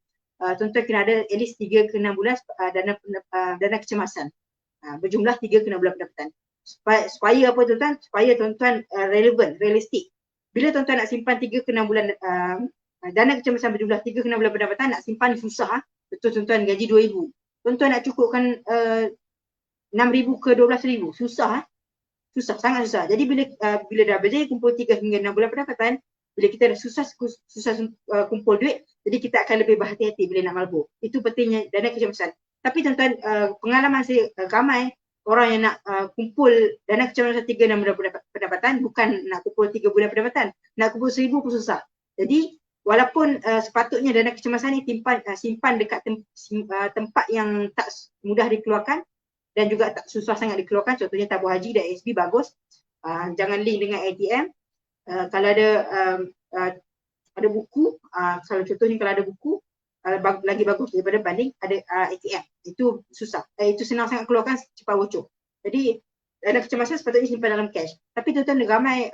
tuan-tuan kena ada at least 3 ke 6 bulan dana kecemasan. Berjumlah 3 ke 6 bulan pendapatan. Supaya apa tuan-tuan? Supaya tuan-tuan relevan, realistik. Bila tuan-tuan nak simpan 3 ke 6 bulan dana kecemasan berjumlah 3 ke 6 bulan pendapatan, nak simpan susah. Betul tuan-tuan gaji RM2,000. Tuan-tuan nak cukupkan 6,000 ke 12,000, susah. Susah, sangat susah. Jadi bila dah berjaya kumpul 3 hingga 6 bulan pendapatan, bila kita dah susah kumpul duit, jadi kita akan lebih berhati-hati bila nak melabur. Itu pentingnya dana kecemasan. Tapi tuan-tuan, pengalaman saya ramai orang yang nak kumpul dana kecemasan 3-6 bulan pendapatan, bukan nak kumpul 3 bulan pendapatan, nak kumpul 1,000 pun susah. Jadi walaupun sepatutnya dana kecemasan ni simpan dekat tempat yang tak mudah dikeluarkan dan juga tak susah sangat dikeluarkan, contohnya tabung haji dan ASB bagus. Jangan link dengan ATM. Kalau ada buku, contohnya kalau ada buku lagi bagus daripada banding ada ATM. Itu susah. Itu senang sangat keluarkan, cepat bocor. Jadi dana kecemasan sepatutnya simpan dalam cash. Tapi tuan-tuan ramai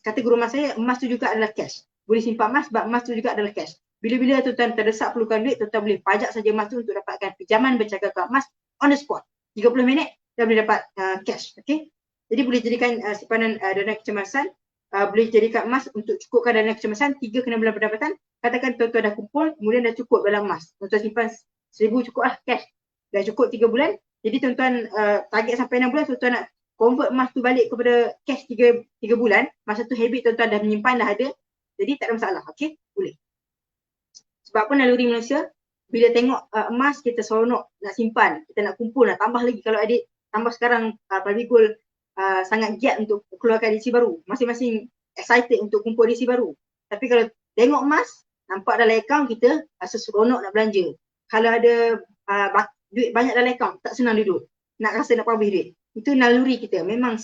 kata guru emas saya, emas tu juga adalah cash. Boleh simpan emas sebab emas tu juga adalah cash. Bila-bila tuan-tuan terdesak perlukan duit, tuan-tuan boleh pajak saja emas tu untuk dapatkan pinjaman bercakap emas on the spot. 30 minit dah boleh dapat cash. Okay? Jadi boleh jadikan simpanan dana kecemasan, boleh jadikan emas untuk cukupkan dana kecemasan 3 ke 6 bulan pendapatan. Katakan tuan-tuan dah kumpul, kemudian dah cukup dalam emas. Tuan-tuan simpan 1,000 cukup lah cash. Dah cukup 3 bulan. Jadi tuan-tuan target sampai 6 bulan, tuan-tuan nak convert emas tu balik kepada cash 3 bulan. Masa tu habit tuan-tuan dah menyimpan, dah ada. Jadi tak ada masalah. Okay? Boleh. Sebab apa naluri manusia, bila tengok emas kita seronok nak simpan, kita nak kumpul, nak tambah lagi. Kalau adik tambah sekarang Private Gold sangat giat untuk keluarkan edisi baru. Masing-masing excited untuk kumpul edisi baru. Tapi kalau tengok emas, nampak dalam akaun kita rasa seronok nak belanja. Kalau ada duit banyak dalam akaun, tak senang duduk. Nak rasa nak pabih duit. Itu naluri kita. Memang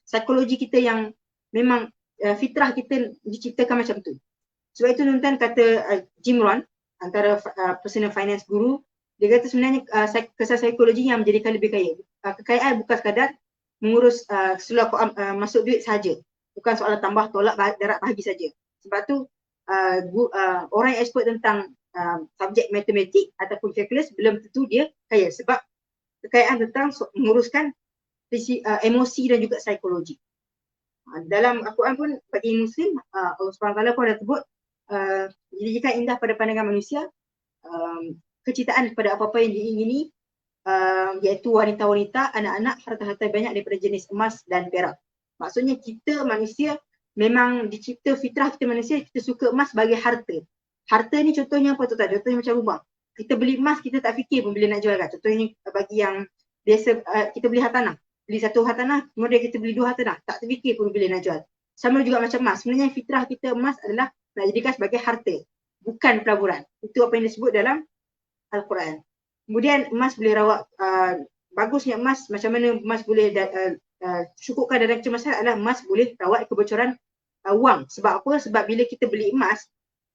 psikologi kita yang memang fitrah kita diciptakan macam tu. Sebab itu tuan-tuan kata Jim Rohn, antara personal finance guru, dia kata sebenarnya kesal psikologi yang menjadikan lebih kaya. Kekayaan bukan sekadar mengurus seluar masuk duit sahaja. Bukan soalan tambah tolak darat bahagi saja. Sebab tu orang yang expert tentang subjek matematik ataupun calculus belum tentu dia kaya. Sebab kekayaan tentang menguruskan emosi dan juga psikologi. Dalam Al-Quran pun bagi Muslim, Allah SWT pun ada sebut dijadikan indah pada pandangan manusia kecintaan kepada apa-apa yang diingini, iaitu wanita-wanita, anak-anak, harta-harta banyak daripada jenis emas dan perak. Maksudnya kita manusia memang dicipta fitrah kita manusia, kita suka emas sebagai harta. Harta ni contohnya apa tuan-tuan? Contohnya macam rumah. Kita beli emas, kita tak fikir pun bila nak jual kan. Contohnya bagi yang biasa kita beli hartanah. Beli satu hartanah, kemudian kita beli 2 hartanah. Tak terfikir pun bila nak jual. Sama juga macam emas. Sebenarnya fitrah kita emas adalah nak jadikan sebagai harta. Bukan pelaburan. Itu apa yang disebut dalam Al-Quran. Kemudian emas boleh rawat, bagusnya emas, macam mana emas boleh cukupkan dana kecemasan adalah emas boleh rawat kebocoran wang. Sebab apa? Sebab bila kita beli emas,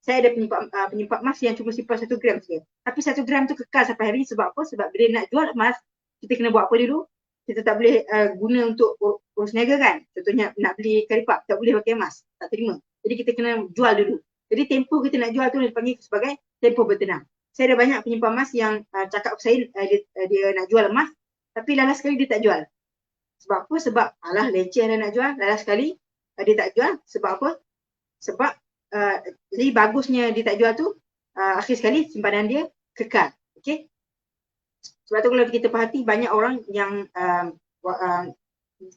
saya ada penyimpan emas yang cuma simpan 1 gram saja. Tapi 1 gram tu kekal sampai hari ni. Sebab apa? Sebab bila nak jual emas, kita kena buat apa dulu? Kita tak boleh guna untuk urus niaga kan. Contohnya nak beli karipap, tak boleh pakai emas. Tak terima. Jadi kita kena jual dulu. Jadi tempoh kita nak jual tu dipanggil sebagai tempoh bertenang. Saya ada banyak penyimpan emas yang cakap saya dia nak jual emas, tapi lalas sekali dia tak jual. Sebab apa? Sebab alah leceh dah nak jual, lalas sekali dia tak jual. Sebab apa? Sebab jadi bagusnya dia tak jual tu, akhir sekali simpanan dia kekal. Okay? Sebab tu kalau kita perhati banyak orang yang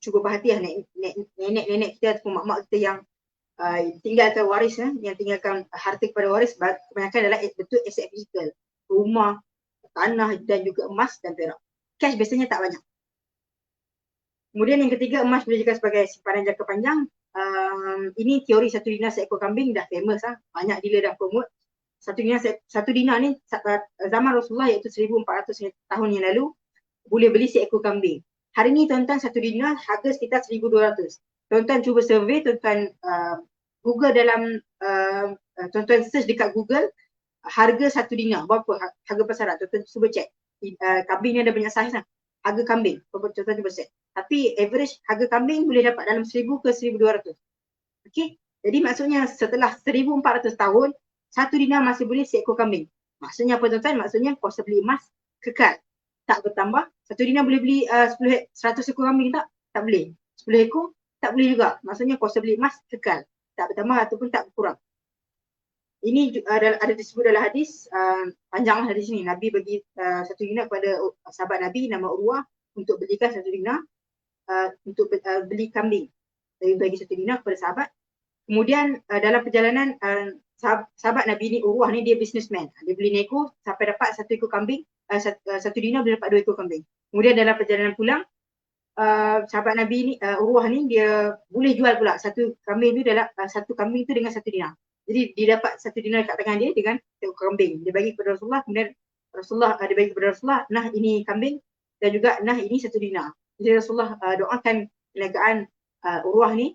cuba perhati lah nenek-nenek kita ataupun mak-mak kita yang tinggalkan waris, yang tinggalkan harta kepada waris, kebanyakan adalah betul aset fizikal, rumah, tanah dan juga emas dan perak. Cash biasanya tak banyak. Kemudian yang ketiga, emas boleh juga sebagai simpanan jangka panjang. Ini teori 1 dinar seekor kambing dah famous banyak dealer dah promote. 1 dinar ni zaman Rasulullah iaitu 1400 tahun yang lalu boleh beli seekor kambing. Hari ni tuan-tuan 1 dinar harga sekitar 1200. Tuan-tuan cuba survey, tuan-tuan Google dalam tuan-tuan search dekat Google harga 1 dinar berapa harga pasaran, tuan-tuan cuba check. Kambing ni ada banyak saiz harga kambing, tuan-tuan cuba check. Tapi average harga kambing boleh dapat dalam 1000 ke 1200. Okey. Jadi maksudnya setelah 1400 tahun 1 dinar masih boleh seekor kambing. Maksudnya apa tuan-tuan? Maksudnya kuasa beli emas kekal, tak bertambah. 1 dinar boleh beli 100 ekor kambing tak? Tak boleh. 10 ekor tak boleh juga. Maksudnya kuasa beli emas kekal, tak bertambah ataupun tak berkurang. Ini ada disebut dalam hadis, panjang hadis ni. Nabi bagi 1 dinar kepada sahabat Nabi nama Urwah untuk belikan 1 dinar untuk beli kambing. Bagi 1 dinar kepada sahabat. Kemudian dalam perjalanan sahabat Nabi ni, Urwah ni, dia businessman. Dia beli nego sampai dapat 1 ekor kambing, 1 dinar boleh dapat 2 ekor kambing. Kemudian dalam perjalanan pulang, sahabat Nabi ni, Urwah ni, dia boleh jual pula 1 kambing tu dalam 1 kambing tu dengan 1 dinar. Jadi dia dapat 1 dinar kat tangan dia dengan 1 ekor kambing. Dia bagi kepada Rasulullah, kemudian Rasulullah dia bagi kepada Rasulullah, nah ini kambing dan juga nah ini 1 dinar. Jadi Rasulullah doakan perniagaan Urwah ni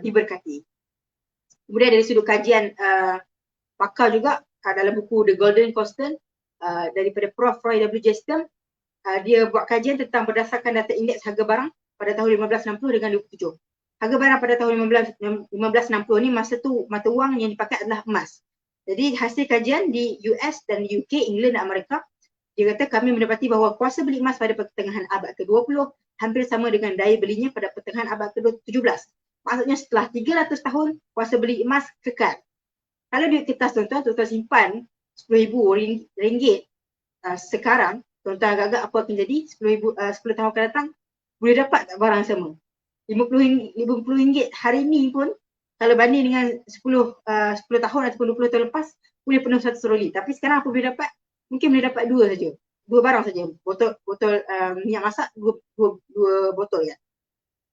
diberkati. Kemudian dari sudut kajian pakar juga dalam buku The Golden Constant daripada Prof. Roy W. Jestem, dia buat kajian tentang berdasarkan data indeks harga barang pada tahun 1560 dengan 27. Harga barang pada tahun 1560 ni masa tu mata wang yang dipakai adalah emas. Jadi hasil kajian di US dan UK, England dan Amerika, dia kata kami mendapati bahawa kuasa beli emas pada pertengahan abad ke-20 hampir sama dengan daya belinya pada pertengahan abad ke-17. Maksudnya setelah 300 tahun kuasa beli emas kekal. Kalau duit kertas tuan-tuan simpan RM10,000 sekarang, tuan-tuan agak-agak apa akan jadi 10 tahun akan datang, boleh dapat tak barang sama? RM50 hari ni pun kalau banding dengan 10 tahun ataupun 20 tahun lepas boleh penuh 1 troli. Tapi sekarang apa boleh dapat? Mungkin boleh dapat 2 saja. 2 barang saja. Botol minyak masak 2 botol ya.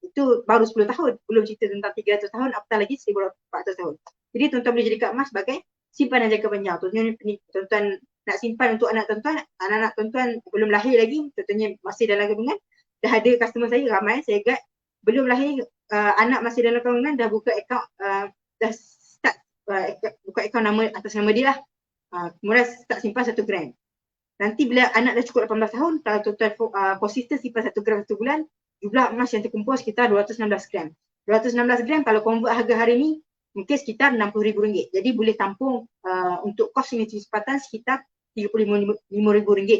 Itu baru 10 tahun. Belum cerita tentang 300 tahun, apatah lagi 1400 tahun. Jadi tuan-tuan boleh jadikan emas sebagai simpanan jangka panjang. Tuan-tuan nak simpan untuk anak tuan-tuan belum lahir lagi, contohnya masih dalam kandungan, dah ada customer saya ramai, saya guide, belum lahir, anak masih dalam kandungan, dah buka akaun, dah start buka akaun atas nama dia lah. Kemudian start simpan 1 gram. Nanti bila anak dah cukup 18 tahun, kalau tuan-tuan konsisten simpan 1 gram 1 bulan, jumlah emas yang terkumpul sekitar 216 gram. 216 gram kalau convert harga hari ni, mungkin sekitar RM60,000. Jadi boleh tampung untuk kos universiti tempatan sekitar RM35,000.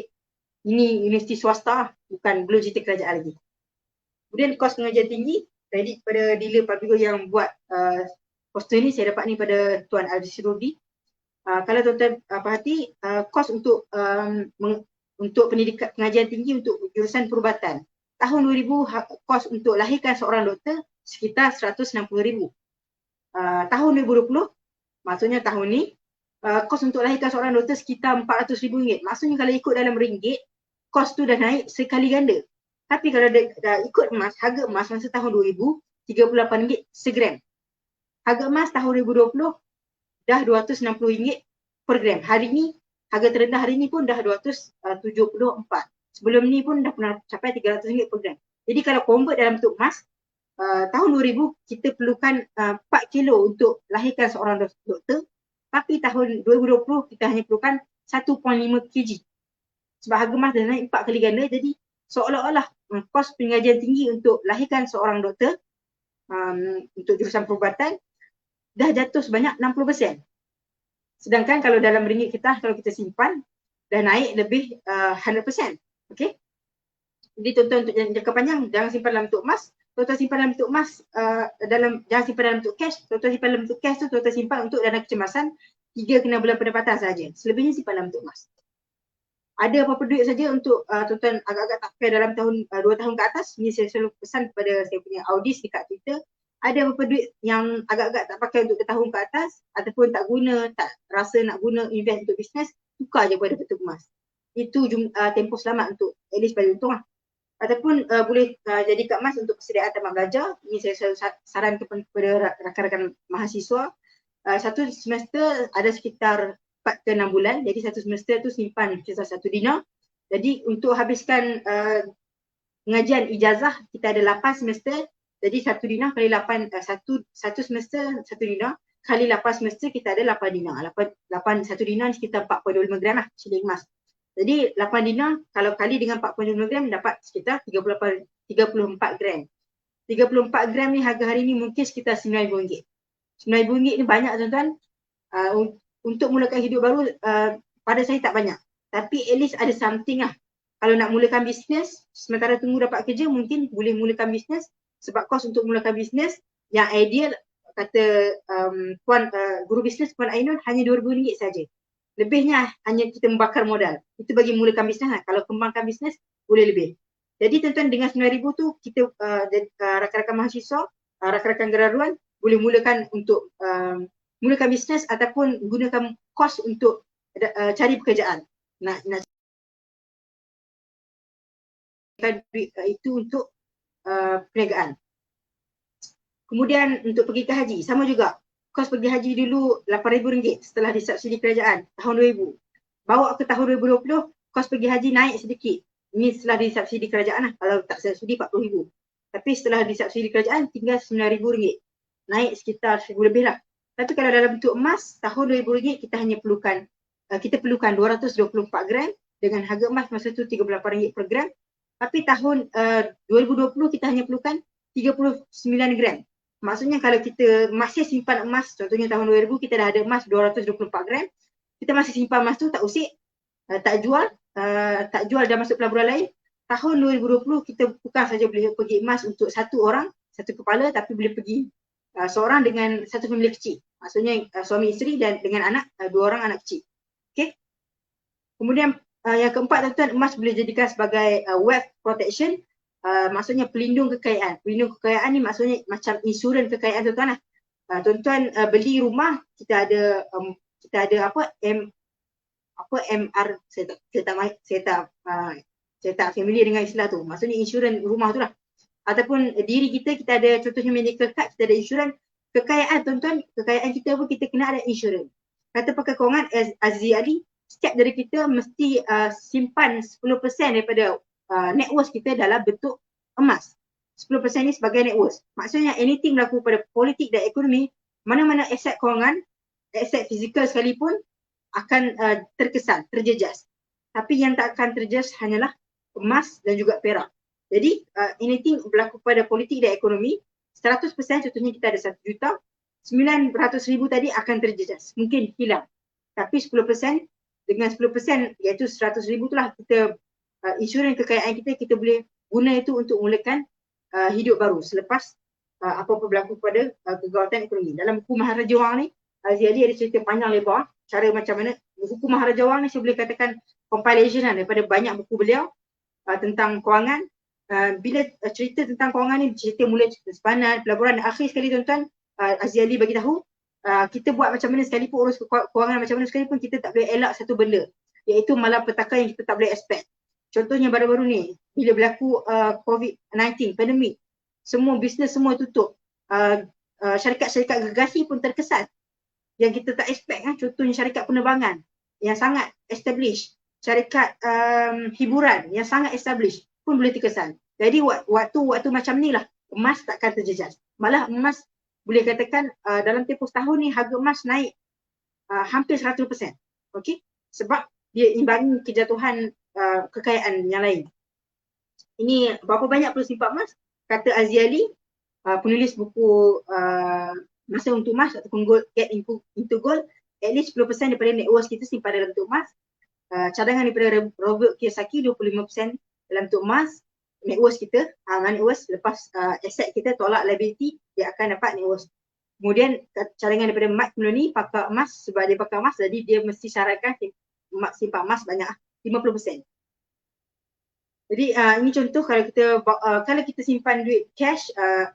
Ini universiti swasta, belum cerita kerajaan lagi. Kemudian kos pengajian tinggi, kredit kepada dealer Publigo yang buat poster ni, saya dapat ni pada Tuan Aziz Rudi. Kalau tuan-tuan perhati, kos untuk pendidikan pengajian tinggi untuk jurusan perubatan. Tahun 2000 kos untuk lahirkan seorang doktor sekitar RM160,000. Tahun 2020, maksudnya tahun ni, kos untuk lahirkan seorang doktor sekitar RM400,000. Maksudnya kalau ikut dalam ringgit, kos tu dah naik sekali ganda. Tapi kalau dah ikut emas, harga emas masa tahun 2000, RM38 segram. Harga emas tahun 2020 dah RM260 per gram. Hari ni, harga terendah hari ni pun dah 274. Sebelum ni pun dah pernah capai RM300 per gram. Jadi kalau convert dalam bentuk emas, tahun 2000 kita perlukan 4 kilo untuk lahirkan seorang doktor. Tapi tahun 2020 kita hanya perlukan 1.5 kg. Sebab harga emas dah naik 4 kali ganda, jadi seolah-olah kos pengajian tinggi untuk lahirkan seorang doktor untuk jurusan perubatan dah jatuh sebanyak 60%. Sedangkan kalau dalam ringgit kita, kalau kita simpan, dah naik lebih 100%. Okey. Jadi tuan-tuan untuk jangka panjang, jangan simpan dalam bentuk emas. Tuan-tuan simpan dalam bentuk emas, jangan simpan dalam bentuk cash. Tuan-tuan simpan dalam bentuk cash tu, tuan-tuan simpan untuk dana kecemasan 3 ke 6 bulan pendapatan saja. Selebihnya simpan dalam bentuk emas. Ada apa-apa duit saja untuk tuan-tuan agak-agak tak pakai dalam tahun 2 tahun ke atas, ni saya selalu pesan kepada saya punya audis dekat Twitter. Ada apa-apa duit yang agak-agak tak pakai untuk 2 tahun ke atas ataupun tak guna, tak rasa nak guna invest untuk bisnes, tukar je pada bentuk emas. Itu tempoh selamat untuk at least bagi untung lah. ataupun boleh jadikan emas untuk persediaan tamat belajar. Ini saya selalu sarankan kepada rakan-rakan mahasiswa. Satu semester ada sekitar 4 ke 6 bulan, jadi satu semester tu simpan sekitar 1 dinar. Jadi untuk habiskan pengajian ijazah kita ada 8 semester, jadi 1 dinar kali 8, satu semester 1 dinar kali 8 semester kita ada 8 dinar. 8 1 dinar sekitar 4.25 gram lah shilling emas. Jadi 8 dinar kalau kali dengan 4.25 gram dapat sekitar 34 gram. 34 gram ni harga hari ni mungkin sekitar RM9,000. RM9,000 ni banyak tuan-tuan. Untuk mulakan hidup baru pada saya tak banyak. Tapi at least ada something lah. Kalau nak mulakan bisnes, sementara tunggu dapat kerja mungkin boleh mulakan bisnes. Sebab kos untuk mulakan bisnes yang ideal kata guru bisnes Puan Ainun hanya RM2,000 saja. Lebihnya hanya kita membakar modal. Itu bagi mulakan bisnes lah. Kalau kembangkan bisnes boleh lebih. Jadi tuan-tuan dengan RM9,000 tu kita rakan-rakan mahasiswa, rakan-rakan graduan boleh mulakan untuk mulakan bisnes ataupun gunakan kos untuk cari pekerjaan. Nak duit itu untuk perniagaan. Kemudian untuk pergi ke haji sama juga. Kos pergi haji dulu RM8,000 setelah disubsidi kerajaan tahun 2000. Bawa ke tahun 2020 kos pergi haji naik sedikit. Ini setelah disubsidi kerajaan lah. Kalau tak subsidi RM40,000. Tapi setelah disubsidi kerajaan tinggal RM9,000. Naik sekitar RM1,000 lebih lah. Tapi kalau dalam bentuk emas tahun RM2,000 kita hanya perlukan 224 gram dengan harga emas masa tu RM38 per gram. Tapi tahun 2020 kita hanya perlukan 39 gram. Maksudnya kalau kita masih simpan emas, contohnya tahun 2000 kita dah ada emas 224 gram, kita masih simpan emas tu tak usik, tak jual dah masuk pelaburan lain. Tahun 2020 kita bukan saja boleh pergi emas untuk satu orang, satu kepala, tapi boleh pergi seorang dengan satu family kecil. Maksudnya suami isteri dan dengan anak, 2 orang anak kecil. Okay. Kemudian yang keempat tuan-tuan, emas boleh jadikan sebagai wealth protection. Maksudnya pelindung kekayaan. Pelindung kekayaan ni maksudnya macam insurans kekayaan tuan-tuan lah. Tuan-tuan beli rumah, kita ada MR, saya tak familiar dengan istilah tu. Maksudnya insurans rumah tu lah. Ataupun diri kita ada contohnya medical card, kita ada insurans kekayaan tuan-tuan. Kekayaan kita pun kita kena ada insurans. Kata pakar kewangan Aziz Ali, setiap dari kita mesti simpan 10% daripada net worth kita dalam bentuk emas. 10% ni sebagai net worth. Maksudnya anything berlaku pada politik dan ekonomi, mana-mana aset kewangan, aset fizikal sekalipun akan terkesan, terjejas. Tapi yang tak akan terjejas hanyalah emas dan juga perak. Jadi anything berlaku pada politik dan ekonomi, 100% contohnya kita ada 1 juta, 900,000 tadi akan terjejas. Mungkin hilang. Tapi 10% dengan 10% iaitu 100,000 itulah kita insurans kekayaan kita boleh guna itu untuk mulakan hidup baru selepas apa-apa berlaku pada kegawatan ekonomi. Dalam buku Maharaja Wang ni, Aziz Ali ada cerita panjang lebar cara macam mana. Buku Maharaja Wang ni saya boleh katakan compilation lah daripada banyak buku beliau tentang kewangan. Bila cerita tentang kewangan ni, cerita mula cerita sepanan, pelaburan dan akhir sekali tuan-tuan, Aziz Ali bagi tahu kita buat macam mana sekalipun, urus kewangan macam mana sekalipun, kita tak boleh elak satu benda, iaitu malapetaka yang kita tak boleh expect. Contohnya baru-baru ni, bila berlaku COVID-19, pandemik, semua bisnes semua tutup. Syarikat-syarikat gergasi pun terkesan yang kita tak expect. Contohnya syarikat penerbangan yang sangat established, syarikat hiburan yang sangat established pun boleh terkesan. Jadi waktu macam ni lah emas takkan terjejas. Malah emas boleh katakan dalam tempoh setahun ni harga emas naik hampir 100%. Okey? Sebab dia imbangi kejatuhan kekayaan yang lain. Ini berapa banyak perlu simpan emas? Kata Aziz Ali, penulis buku Masa untuk Emas ataupun Get into Gold, at least 10% daripada net worth kita simpan dalam bentuk emas. Cadangan daripada Robert Kiyosaki 25% dalam bentuk emas. Net worth kita, net worth lepas aset kita tolak liability, dia akan dapat net worth. Kemudian cadangan daripada Mike Maloney, pakar emas, sebab dia pakar emas jadi dia mesti syaratkan simpan emas banyak 50%. Jadi ini contoh kalau kita simpan duit cash,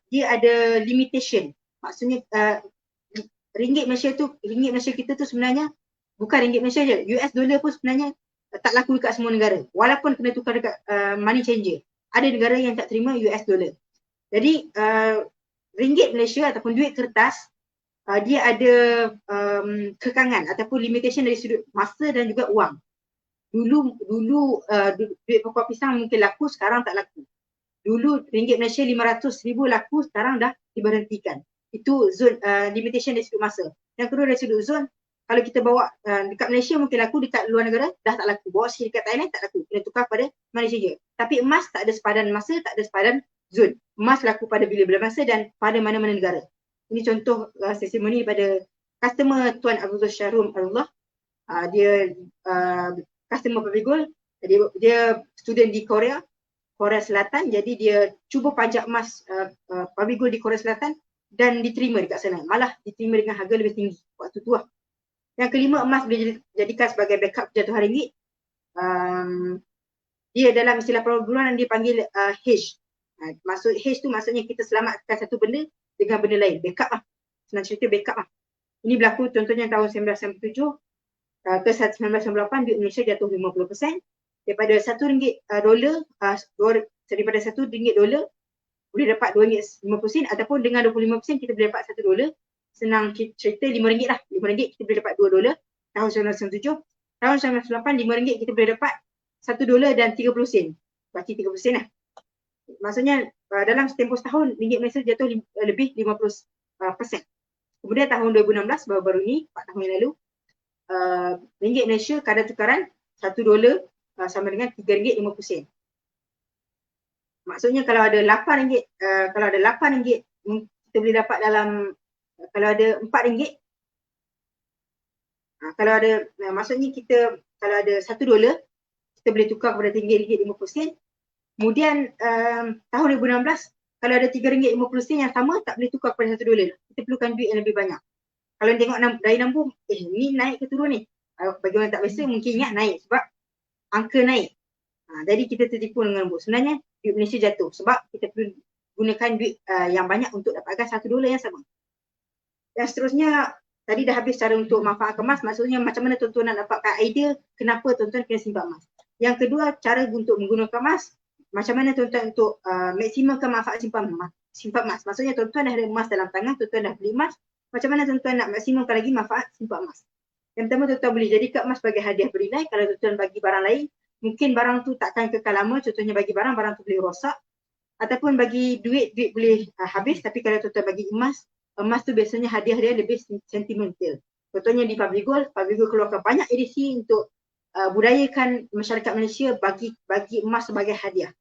dia ada limitation. Maksudnya ringgit Malaysia kita tu sebenarnya bukan ringgit Malaysia je, US dollar pun sebenarnya tak laku dekat semua negara. Walaupun kena tukar dekat money changer. Ada negara yang tak terima US dollar. Jadi ringgit Malaysia ataupun duit kertas dia ada kekangan ataupun limitation dari sudut masa dan juga wang. Dulu duit pokok pisang mungkin laku, sekarang tak laku. Dulu ringgit Malaysia 500,000 laku, sekarang dah diberhentikan. Itu zon limitation dari sudut masa. Yang kedua dari sudut zon, kalau kita bawa dekat Malaysia mungkin laku, dekat luar negara dah tak laku. Bawa sikit dekat Thailand tak laku, kena tukar pada Malaysia je. Tapi emas tak ada sepadan masa, tak ada sepadan zon. Emas laku pada bila-bila masa dan pada mana-mana negara. Ini contoh testimoni pada customer Tuan Abdul Syahrum Allah. Dia customer Papi Gold. Dia student di Korea Selatan, jadi dia cuba pajak emas Papi Gold di Korea Selatan dan diterima dekat sana. Malah diterima dengan harga lebih tinggi waktu tu lah. Yang kelima, emas boleh dijadikan sebagai backup jatuhan ringgit. Dia dalam istilah perburuan dia panggil hedge. Maksud hedge tu maksudnya kita selamatkan satu benda dengan benda lain. Backup lah. Senang cerita backup lah. Ini berlaku contohnya tahun 1997 ke 1998 duit Malaysia jatuh 50%. Daripada RM1 dolar, daripada RM1 dolar boleh dapat RM2.50 ataupun dengan 25% kita boleh dapat $1. Senang cerita RM5 lah. RM5 kita boleh dapat $2 tahun 1997. Tahun 1998 RM5 kita boleh dapat $1 dan 30 sen. Bagi 30 sen lah. Maksudnya dalam tempoh setahun ringgit Malaysia jatuh lebih 50%. Kemudian tahun 2016 baru-baru ni 4 tahun yang lalu ringgit Malaysia kadar tukaran $1 sama dengan RM3.50. Maksudnya kalau ada RM8 kalau ada RM8 kita boleh dapat dalam kalau ada RM4 kalau ada maksudnya kita kalau ada $1 kita boleh tukar kepada RM3.50. Kemudian tahun 2016 kalau ada RM3.50 yang sama tak boleh tukar kepada $1. Kita perlukan duit yang lebih banyak. Kalau tengok dari nombor, ni naik ke turun ni? Bagi orang tak biasa mungkin ingat naik sebab angka naik. Jadi kita tertipu dengan nombor. Sebenarnya duit Malaysia jatuh sebab kita perlu gunakan duit yang banyak untuk dapatkan $1 yang sama. Dan seterusnya, tadi dah habis cara untuk manfaat emas. Maksudnya macam mana tuan-tuan nak dapatkan idea kenapa tuan-tuan kena simpan emas. Yang kedua, cara untuk menggunakan emas. Macam mana tuan-tuan untuk maksimumkan manfaat simpan emas. Maksudnya tuan-tuan dah ada emas dalam tangan, tuan-tuan dah beli emas. Macam mana tuan-tuan nak maksimumkan lagi manfaat simpan emas. Yang pertama, tuan-tuan boleh jadikan emas sebagai hadiah bernilai. Kalau tuan-tuan bagi barang lain, mungkin barang tu takkan kekal lama. Contohnya bagi barang tu boleh rosak. Ataupun bagi duit boleh habis. Tapi kalau tuan-tuan bagi emas tu biasanya hadiah dia lebih sentimental. Contohnya di Papi Gold keluarkan banyak edisi untuk budayakan masyarakat Malaysia bagi emas sebagai hadiah.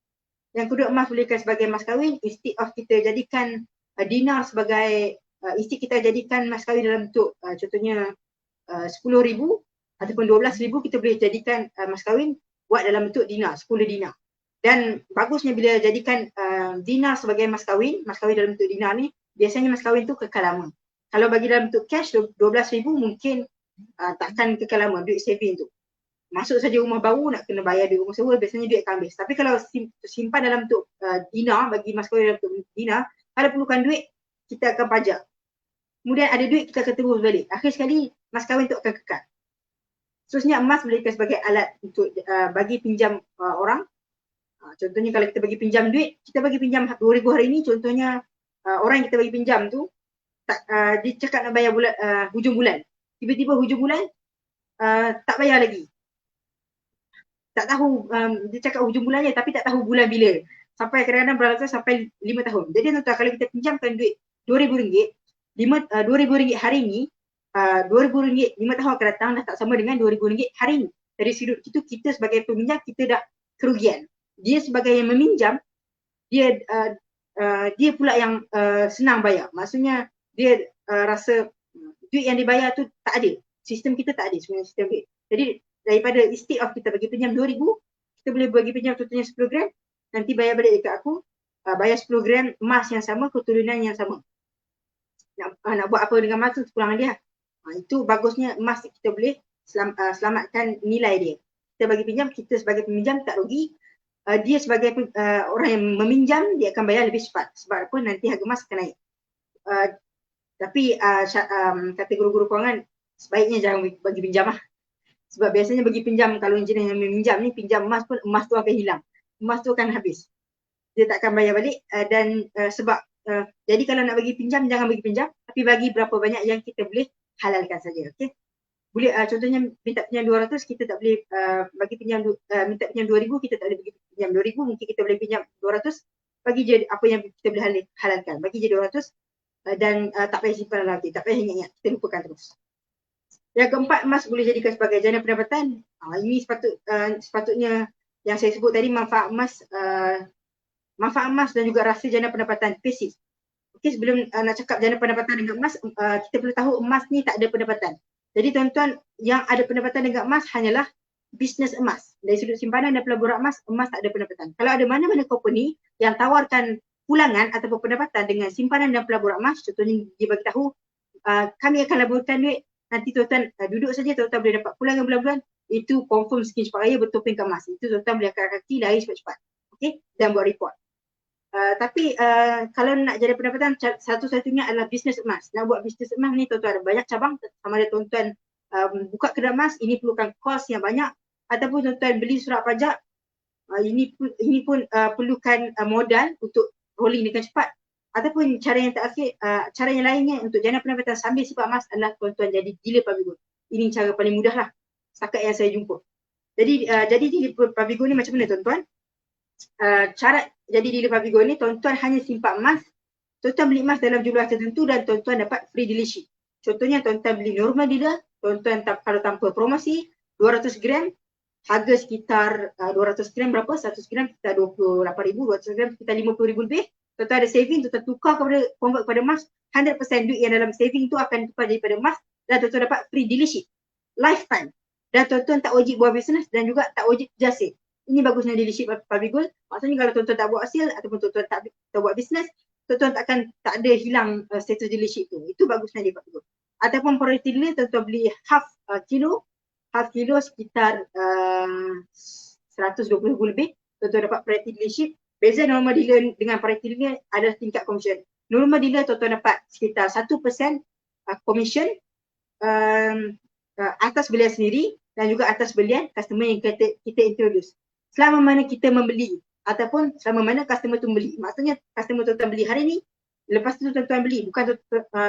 Yang kedua, emas bolehkan sebagai mas kahwin. Instead of kita jadikan dinar sebagai instead kita jadikan mas kahwin dalam bentuk contohnya 10,000 ataupun 12,000, kita boleh jadikan mas kahwin buat dalam bentuk dinar, 10 dinar. Dan bagusnya bila jadikan dinar sebagai mas kahwin dalam bentuk dinar ni, biasanya mas kahwin tu kekal lama. Kalau bagi dalam bentuk cash 12,000 mungkin takkan kekal lama duit saving tu. Masuk saja rumah baru nak kena bayar duit rumah sewa, biasanya duit akan habis. Tapi kalau simpan dalam bentuk dinar, bagi mas kahwin dalam bentuk dinar, kalau perlukan duit kita akan pajak. Kemudian ada duit kita akan terus balik. Akhir sekali mas kahwin tu akan kekal. Seterusnya emas boleh sebagai alat untuk bagi pinjam orang. Contohnya kalau kita bagi pinjam duit, kita bagi pinjam RM2,000 hari ni, contohnya orang yang kita bagi pinjam tu dia cakap nak bayar hujung bulan. Tiba-tiba hujung bulan tak bayar lagi. Tak tahu, dia cakap hujung bulannya tapi tak tahu bulan bila. Sampai kadang-kadang berlaku sampai 5 tahun. Jadi tuan-tuan, kalau kita pinjamkan duit RM2,000, RM2,000 hari ni, RM2,000 5 tahun akan datang dah tak sama dengan RM2,000 hari ni. Dari sudut itu, kita sebagai peminjam kita dah kerugian. Dia sebagai yang meminjam, dia pula yang senang bayar. Maksudnya dia rasa duit yang dibayar tu tak ada. Sistem kita tak ada sebenarnya sistem duit. Jadi daripada instead of kita bagi pinjam RM2,000, kita boleh bagi pinjam contohnya 10 gram, nanti bayar balik dekat aku, bayar 10 gram emas yang sama, keturunan yang sama. Nak buat apa dengan emas tu pulang dia. Itu bagusnya emas, kita boleh selamatkan nilai dia. Kita bagi pinjam, kita sebagai peminjam tak rugi. Dia sebagai orang yang meminjam, dia akan bayar lebih cepat. Sebab apa? Nanti harga emas akan naik. Tapi kata guru-guru kewangan, sebaiknya jangan bagi pinjam lah. Sebab biasanya bagi pinjam, kalau jenis yang meminjam ni, pinjam emas pun, emas tu akan hilang. Emas tu akan habis. dia tak akan bayar balik dan sebab jadi kalau nak bagi pinjam jangan bagi pinjam, tapi bagi berapa banyak yang kita boleh halalkan saja. Okey, boleh contohnya minta pinjam 200, kita tak boleh bagi pinjam minta pinjam 2000, kita tak boleh bagi pinjam 2000, mungkin kita boleh pinjam 200, bagi je apa yang kita boleh halalkan, bagi je 200 dan tak payah simpan lagi, tak payah ingat-ingat, kita lupakan terus. Yang keempat, emas boleh jadikan sebagai jana pendapatan. Ini sepatutnya yang saya sebut tadi, manfaat emas dan juga rasa jana pendapatan pasif. Okey, sebelum nak cakap jana pendapatan dengan emas, kita perlu tahu emas ni tak ada pendapatan. Jadi tuan-tuan, yang ada pendapatan dengan emas hanyalah bisnes emas. Dari sudut simpanan dan pelaburan emas, emas tak ada pendapatan. Kalau ada mana-mana company yang tawarkan pulangan ataupun pendapatan dengan simpanan dan pelaburan emas, contohnya dia bagi tahu kami akan laburkan duit, nanti tuan-tuan duduk saja, tuan-tuan boleh dapat pulangan bulan-bulan, itu confirm skin cepat raya bertopeng ke emas. Itu tuan-tuan boleh angkat kaki, lari cepat-cepat. Okey, dan buat report. Tapi kalau nak jadi pendapatan, satu-satunya adalah bisnes emas. Nak buat bisnes emas ni tuan-tuan ada banyak cabang. Sama ada tuan-tuan buka kedai emas, ini perlukan kos yang banyak, ataupun tuan-tuan beli surat pajak, ini pun perlukan modal untuk rolling dengan cepat. Ataupun cara yang terakhir, cara yang lainnya untuk jana pendapatan sambil simpan emas adalah tuan-tuan jadi dealer public good. Ini cara paling mudah lah setakat yang saya jumpa. Jadi dealer public good ni macam mana tuan-tuan? Cara jadi dealer public good ni, tuan-tuan hanya simpan emas, tuan-tuan beli emas dalam jumlah tertentu dan tuan-tuan dapat free dealership. Contohnya tuan-tuan beli normal dealer, tuan-tuan kalau tanpa promosi 200 gram, harga sekitar 200 gram berapa? 100 gram sekitar 28,000, 200 gram sekitar 50,000 lebih. Tuan-tuan ada saving, tuan-tuan tukar convert kepada emas, 100% duit yang dalam saving tu akan tukar jadi pada emas dan tuan-tuan dapat free dealership lifetime. Dan tuan-tuan tak wajib buat bisnes dan juga tak wajib jasa. Ini bagusnya dealership public good. Maksudnya kalau tuan-tuan tak buat hasil ataupun tuan-tuan tak buat bisnes, tuan-tuan tak ada hilang status dealership tu. Itu bagusnya di public good. Ataupun priority dealer, tuan-tuan beli half kilo sekitar 120,000 lebih, tuan-tuan dapat priority dealership. Beza normal dealer dengan priority dealer adalah tingkat commission. Normal dealer tuan-tuan dapat sekitar 1% commission atas belian sendiri dan juga atas belian customer yang kita introduce. Selama mana kita membeli ataupun selama mana customer tu membeli. Maksudnya customer tuan-tuan beli hari ni, lepas tu tuan-tuan beli, bukan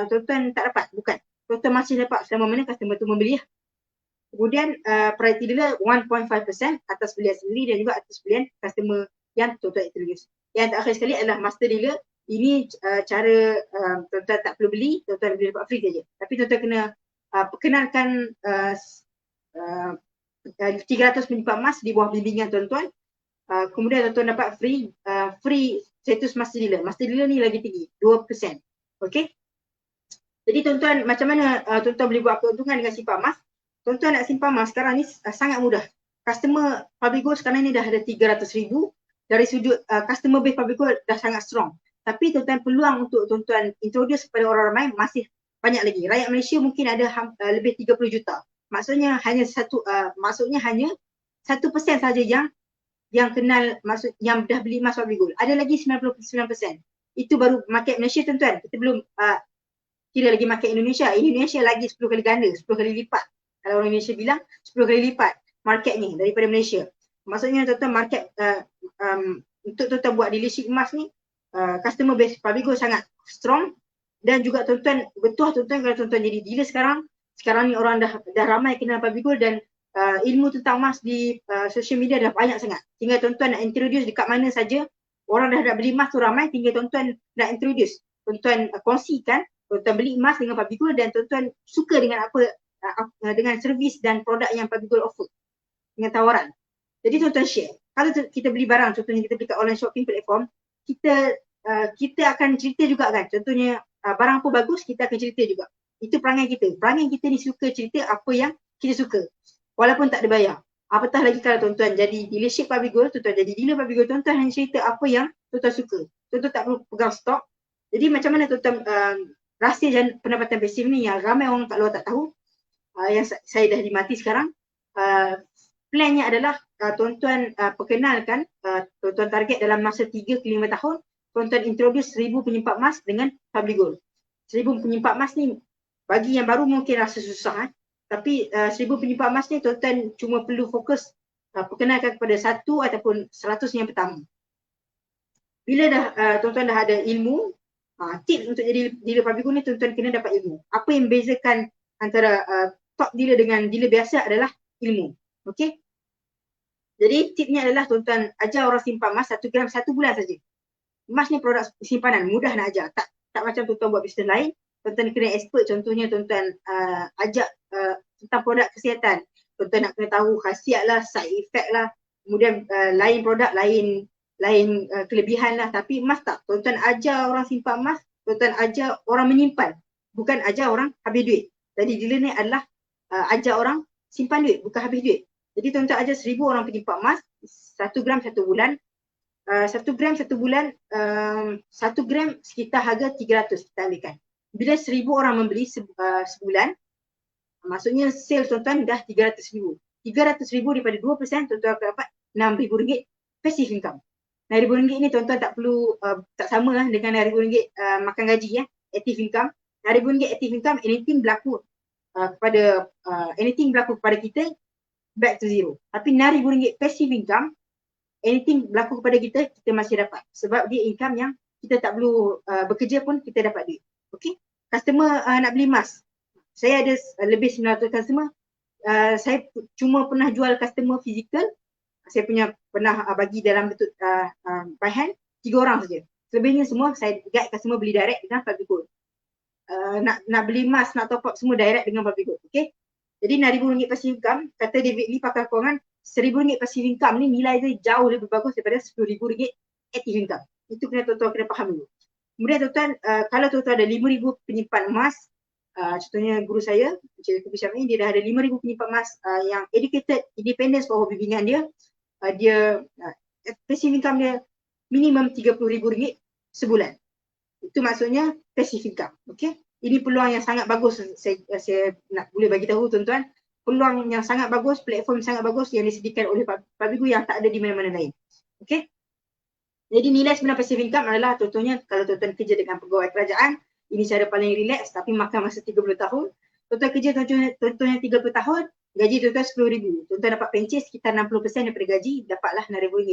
tuan-tuan tak dapat, bukan. Tuan-tuan masih dapat selama mana customer tu membeli. Kemudian priority dealer 1.5% atas belian sendiri dan juga atas belian customer yang tuan-tuan introduce. Yang terakhir sekali adalah master dealer. Ini cara tuan-tuan tak perlu beli, tuan-tuan boleh dapat free saja. Tapi tuan-tuan kena perkenalkan 300 penyimpan emas di bawah bimbingan tuan-tuan. Kemudian tuan-tuan dapat free status master dealer. Master dealer ni lagi tinggi, 2%. Okey. Jadi tuan-tuan, macam mana tuan-tuan boleh buat keuntungan dengan simpan emas? Tuan-tuan nak simpan emas sekarang ni sangat mudah. Customer public good sekarang ni dah ada 300,000. Dari sudut customer base public good dah sangat strong. Tapi tuan-tuan peluang untuk tuan-tuan introduce kepada orang ramai masih banyak lagi. Rakyat Malaysia mungkin ada lebih 30 juta. Maksudnya hanya 1% saja yang kenal, yang dah beli emas public good. Ada lagi 99%. Itu baru market Malaysia tuan-tuan. Kita belum kira lagi market Indonesia. Indonesia lagi 10 kali ganda, 10 kali lipat. Kalau orang Indonesia bilang 10 kali lipat market ni daripada Malaysia. Maksudnya tuan-tuan market untuk tuan-tuan buat dealership emas ni, customer base public good sangat strong. Dan juga tuan-tuan, betul tuan-tuan kalau tuan-tuan jadi dealer sekarang ni orang dah ramai kenal public good dan ilmu tentang emas di social media dah banyak sangat. Tinggal tuan-tuan nak introduce dekat mana saja, orang dah nak beli emas tu ramai, tinggal tuan-tuan nak introduce. Tuan-tuan kongsikan, tuan-tuan beli emas dengan public good dan tuan-tuan suka dengan dengan servis dan produk yang public good offer dengan tawaran. Jadi tuan-tuan share. Kalau kita beli barang, contohnya kita beli kat online shopping platform, kita akan cerita juga kan. Contohnya barang apa bagus, kita akan cerita juga. Itu perangai kita. Perangai kita ni suka cerita apa yang kita suka. Walaupun tak ada bayar. Apatah lagi kalau tuan-tuan jadi dealership public good, tuan-tuan jadi dealer public good, tuan-tuan hanya cerita apa yang tuan-tuan suka. Tuan-tuan tak perlu pegang stok. Jadi macam mana tuan-tuan rahsia pendapatan pasif ni yang ramai orang kat luar tak tahu, yang saya dah dimati sekarang. Plannya adalah tuan-tuan perkenalkan, tuan-tuan target dalam masa 3 ke 5 tahun, tuan-tuan introduce 1000 penyimpan emas dengan public good. 1000 penyimpan emas ni bagi yang baru mungkin rasa susah, tapi 1000 penyimpan emas ni tuan-tuan cuma perlu fokus perkenalkan kepada 1 ataupun 100 yang pertama. Bila dah tuan-tuan dah ada ilmu, tips untuk jadi dealer public good ni tuan-tuan kena dapat ilmu. Apa yang membezakan antara top dealer dengan dealer biasa adalah ilmu. Okey. Jadi tipnya adalah tuan-tuan ajar orang simpan emas 1 gram 1 bulan saja. Emas ni produk simpanan, mudah nak ajar. Tak macam tuan-tuan buat bisnes lain. Tuan-tuan kena expert, contohnya tuan-tuan ajak tentang produk kesihatan. Tuan-tuan nak kena tahu khasiat lah, side effect lah. Kemudian lain produk, lain kelebihan lah. Tapi emas tak. Tuan-tuan ajar orang simpan emas, tuan-tuan ajar orang menyimpan. Bukan ajar orang habis duit. Jadi dealer ni adalah ajar orang simpan duit, bukan habis duit. Jadi tuan-tuan ajar 1000 orang penyimpan emas, 1 gram 1 bulan. 1 gram 1 bulan, 1 gram sekitar harga 300 kita ambilkan. Bila 1000 orang membeli sebulan, maksudnya sale tuan-tuan dah 300,000. 300,000 daripada 2%, tuan-tuan akan dapat RM6,000 passive income. RM6,000 ni tuan-tuan tak perlu, tak sama lah dengan RM6,000 makan gaji ya, active income. RM6,000 active income, anything berlaku kepada kita, back to zero. Tapi RM6,000 passive income, anything berlaku kepada kita, kita masih dapat. Sebab dia income yang kita tak perlu bekerja pun kita dapat duit. Okay. Customer nak beli emas. Saya ada lebih 900 customer. Saya cuma pernah jual customer fizikal. Saya pernah bagi dalam bentuk by hand 3 orang saja. Selebihnya semua saya guide customer beli direct dengan public good. Nak beli emas, nak top up semua direct dengan public good. Okay. Jadi RM6,000 passive income, kata David Lee pakar kewangan, RM1,000 passive income ni nilai dia jauh lebih bagus daripada RM10,000 active income. Itu tuan-tuan kena faham dulu. Kemudian tuan-tuan, kalau tuan-tuan ada 5,000 penyimpan emas, contohnya guru saya, Encik Kubi Syamil, dia dah ada 5,000 penyimpan emas yang educated, independent bawah bimbingan dia, passive income dia minimum RM30,000 sebulan. Itu maksudnya passive income. Okay. Ini peluang yang sangat bagus, saya nak boleh bagi tahu tuan-tuan, peluang yang sangat bagus, platform sangat bagus yang disediakan oleh public good yang tak ada di mana-mana lain. Okay. Jadi nilai sebenar passive income adalah contohnya kalau tuan-tuan kerja dengan pegawai kerajaan, ini cara paling relax tapi makan masa 30 tahun. Tuan-tuan kerja contohnya 30 tahun, gaji tuan-tuan RM10,000. Tuan-tuan dapat pencen sekitar 60% daripada gaji, dapatlah RM6,000.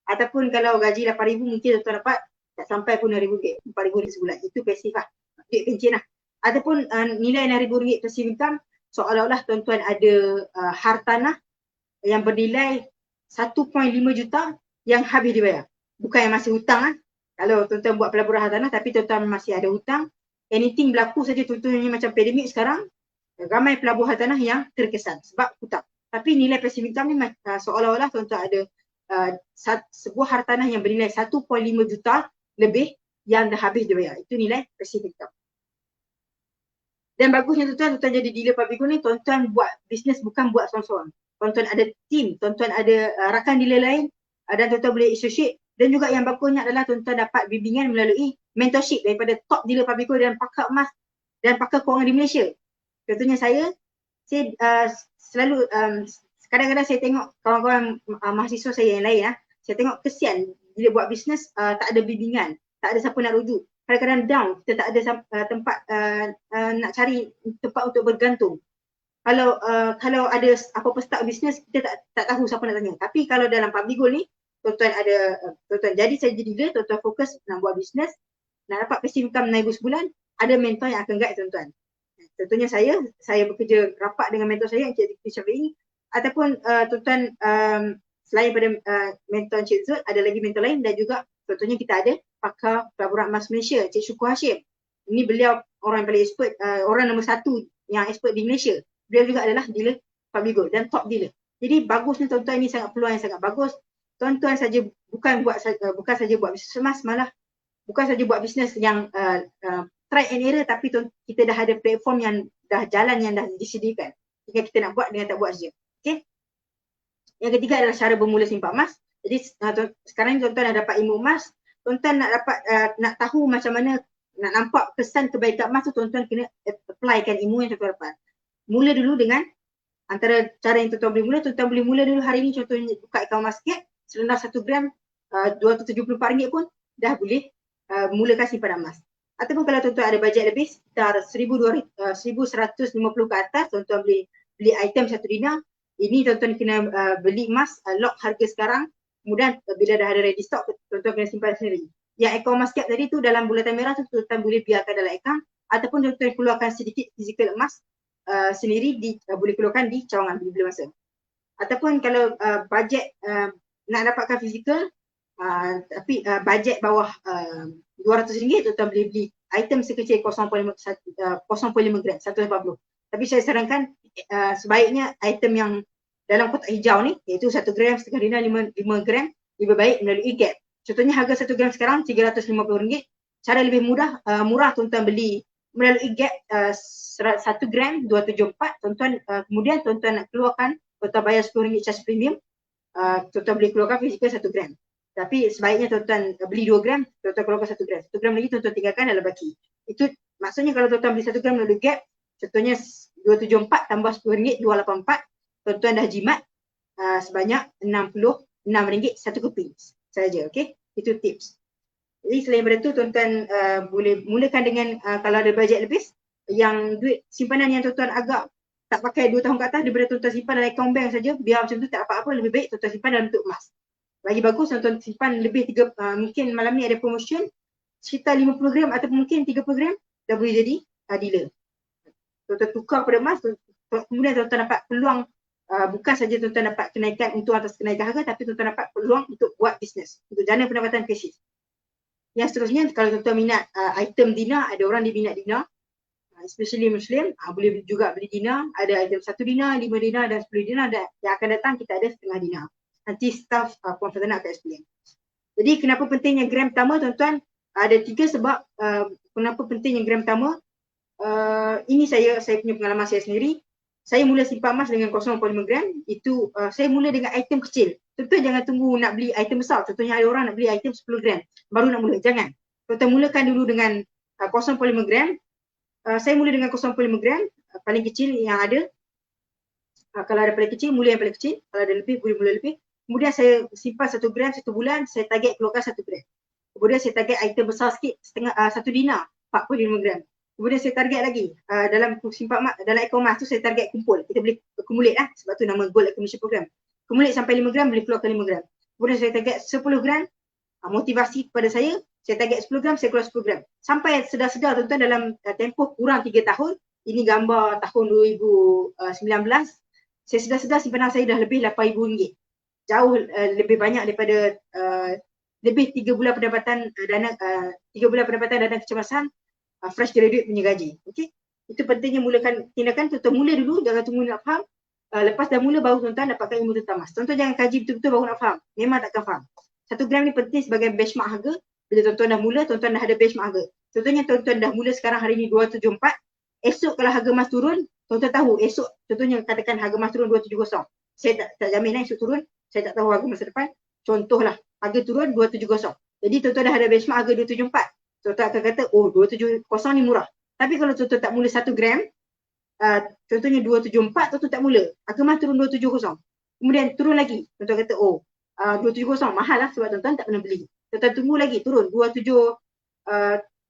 Ataupun kalau gaji RM8,000 mungkin tuan-tuan dapat tak sampai pun RM6,000, RM4,000 sebulan. Itu passive lah, duit pencen lah. Ataupun nilai RM6,000 passive income seolah-olah tuan-tuan ada hartanah yang bernilai 1.5 juta yang habis dibayar. Bukan yang masih hutang lah. Kalau tuan-tuan buat pelaburan hartanah tapi tuan-tuan masih ada hutang, anything berlaku saja tuan-tuan macam pandemik sekarang, ramai pelaburan hartanah yang terkesan sebab hutang. Tapi nilai passive income ni seolah-olah tuan-tuan ada sebuah hartanah yang bernilai 1.5 juta lebih yang dah habis dibayar. Itu nilai passive income. Dan bagusnya tuan-tuan jadi dealer public good ni, tuan-tuan buat bisnes bukan buat seorang-seorang. Tuan-tuan ada team, tuan-tuan ada rakan dealer lain dan tuan-tuan boleh associate. Dan juga yang bagusnya adalah tuan-tuan dapat bimbingan melalui mentorship daripada top dealer public good dan pakar emas dan pakar kewangan di Malaysia. Contohnya saya selalu kadang-kadang saya tengok kawan-kawan mahasiswa saya yang lain saya tengok kesian bila buat bisnes tak ada bimbingan, tak ada siapa nak rujuk. Kadang-kadang down, kita tak ada tempat nak cari tempat untuk bergantung. Kalau ada apa-apa start bisnes, kita tak tahu siapa nak tanya. Tapi kalau dalam public good ni, tuan-tuan jadi saya jadi dealer, tuan-tuan fokus nak buat bisnes, nak dapat passive income RM6,000 sebulan, ada mentor yang akan guide tuan-tuan. Contohnya saya bekerja rapat dengan mentor saya, Encik Syafie, ataupun tuan-tuan selain pada mentor Encik Zul, ada lagi mentor lain dan juga contohnya kita ada pakar pelaburan emas Malaysia, Encik Syukur Hashim. Ini beliau orang yang paling expert, orang nombor 1 yang expert di Malaysia. Beliau juga adalah dealer public good dan top dealer. Jadi bagusnya tuan-tuan, ini sangat peluang yang sangat bagus. Tuan-tuan saja bukan saja buat bisnes emas, malah bukan saja buat bisnes yang try and error, tapi kita dah ada platform yang dah jalan, yang dah disediakan. Tinggal kita nak buat dengan tak buat saja. Okay. Yang ketiga adalah cara bermula simpan emas. Jadi sekarang ni tuan-tuan dah dapat ilmu emas, tuan-tuan nak tahu macam mana nak nampak kesan kebaikan emas tu, tuan-tuan kena applykan ilmu yang tuan-tuan dapat. Mula dulu dengan antara cara yang tuan-tuan boleh mula dulu hari ni, contohnya buka akaun Emascape, serendah 1 gram RM274 pun dah boleh mulakan simpanan emas. Ataupun kalau tuan-tuan ada bajet lebih sekitar 1,150 ke atas, tuan-tuan boleh beli item 1 dinar. Ini tuan-tuan kena beli emas, lock harga sekarang. Kemudian bila dah ada ready stock, tuan-tuan kena simpan sendiri. yang e-commerce gap tadi tu dalam bulatan merah tu tuan boleh biarkan dalam account ataupun tuan keluarkan sedikit fizikal emas sendiri boleh keluarkan di cawangan bila masa. Ataupun kalau bajet nak dapatkan fizikal tapi bajet bawah RM200 tuan boleh beli item sekecil 0.5 gram 180. Tapi saya sarankan sebaiknya item yang dalam kotak hijau ni iaitu 1 gram, setengah dinar, 5 gram lebih baik melalui gap. Contohnya harga 1 gram sekarang RM350. Cara lebih murah tuan-tuan beli melalui gap 1 gram 274. Tuan-tuan kemudian tuan-tuan nak keluarkan, tuan-tuan bayar RM10 charge premium, tuan-tuan boleh keluarkan fizikal 1 gram. Tapi sebaiknya tuan-tuan beli 2 gram, tuan-tuan keluarkan 1 gram. 1 gram lagi tuan-tuan tinggalkan dalam baki. Itu maksudnya kalau tuan-tuan beli 1 gram melalui gap, contohnya 274 tambah RM10 284, tuan-tuan dah jimat sebanyak RM66 1 keping saja. Okey, itu tips. Jadi selain daripada tu tuan-tuan boleh mulakan dengan kalau ada bajet lebih, yang duit simpanan yang tuan-tuan agak tak pakai 2 tahun ke atas, daripada tuan-tuan simpan dalam account bank saja, biar macam tu tak apa-apa, lebih baik tuan-tuan simpan dalam bentuk emas. Lagi bagus tuan-tuan simpan lebih mungkin malam ni ada promotion sekitar 50 gram ataupun mungkin 30 gram dah boleh jadi dealer. Tuan-tuan tukar pada emas, kemudian tuan-tuan dapat peluang bukan saja tuan-tuan dapat kenaikan untung atas kenaikan harga, tapi tuan-tuan dapat peluang untuk buat bisnes, untuk jana pendapatan pasif. Yang seterusnya, kalau tuan-tuan minat item dinar, ada orang dia minat dinar, especially Muslim, boleh juga beli dinar. Ada item 1 dinar, 5 dinar dan 10 dinar. Yang akan datang kita ada setengah dinar. Nanti staff Puan Fazana akan explain. Jadi kenapa pentingnya gram pertama tuan-tuan? Ada 3 sebab kenapa pentingnya gram pertama. Ini saya punya pengalaman saya sendiri. Saya mula simpan emas dengan 0.5 gram. Itu saya mula dengan item kecil. Tuan-tuan jangan tunggu nak beli item besar. Contohnya ada orang nak beli item 10 gram baru nak mula. Jangan. Tuan-tuan mulakan dulu dengan 0.5 gram. Saya mula dengan 0.5 gram, paling kecil yang ada. Kalau ada paling kecil, mula yang paling kecil. Kalau ada lebih, boleh mula lebih. Kemudian saya simpan 1 gram 1 bulan, saya target keluarkan 1 gram. Kemudian saya target item besar sikit, 1 dinar, 45 gram. Kemudian saya target lagi, dalam simpan dalam e-commerce tu saya target kumpul. Kita boleh accumulate lah, sebab tu nama Gold Accumulation Program. Accumulate sampai 5 gram, boleh keluarkan 5 gram. Kemudian saya target 10 gram, motivasi kepada saya target 10 gram, saya keluar 10 gram. Sampai sedar-sedar tuan-tuan dalam tempoh kurang 3 tahun, ini gambar tahun 2019, saya sedar-sedar simpanan saya dah lebih RM8,000. Jauh lebih banyak daripada lebih 3 bulan pendapatan dana kecemasan fresh graduate punya gaji. Okey. Itu pentingnya mulakan tindakan, tuan-tuan mula dulu, jangan tunggu nak faham. Lepas dah mula baru tuan-tuan dapatkan ilmu tentang emas. Tuan-tuan jangan kaji betul-betul baru nak faham. Memang takkan faham. 1 gram ni penting sebagai benchmark harga. Bila tuan-tuan dah mula, tuan-tuan dah ada benchmark harga. Contohnya tuan-tuan dah mula sekarang hari ni 274. Esok kalau harga emas turun, tuan-tuan tahu esok contohnya katakan harga emas turun 270. Saya tak jamin esok turun. Saya tak tahu harga masa depan. Contohlah harga turun 270. Jadi tuan-tuan dah ada benchmark harga 274. Tuan-tuan akan kata, oh 270 ni murah. Tapi kalau tuan-tuan tak mula 1 gram, contohnya 274, tuan-tuan tak mula. Harga emas turun 270. Kemudian turun lagi. Tuan-tuan kata, oh 270 mahal lah sebab tuan-tuan tak pernah beli. Tuan-tuan tunggu lagi, turun 27,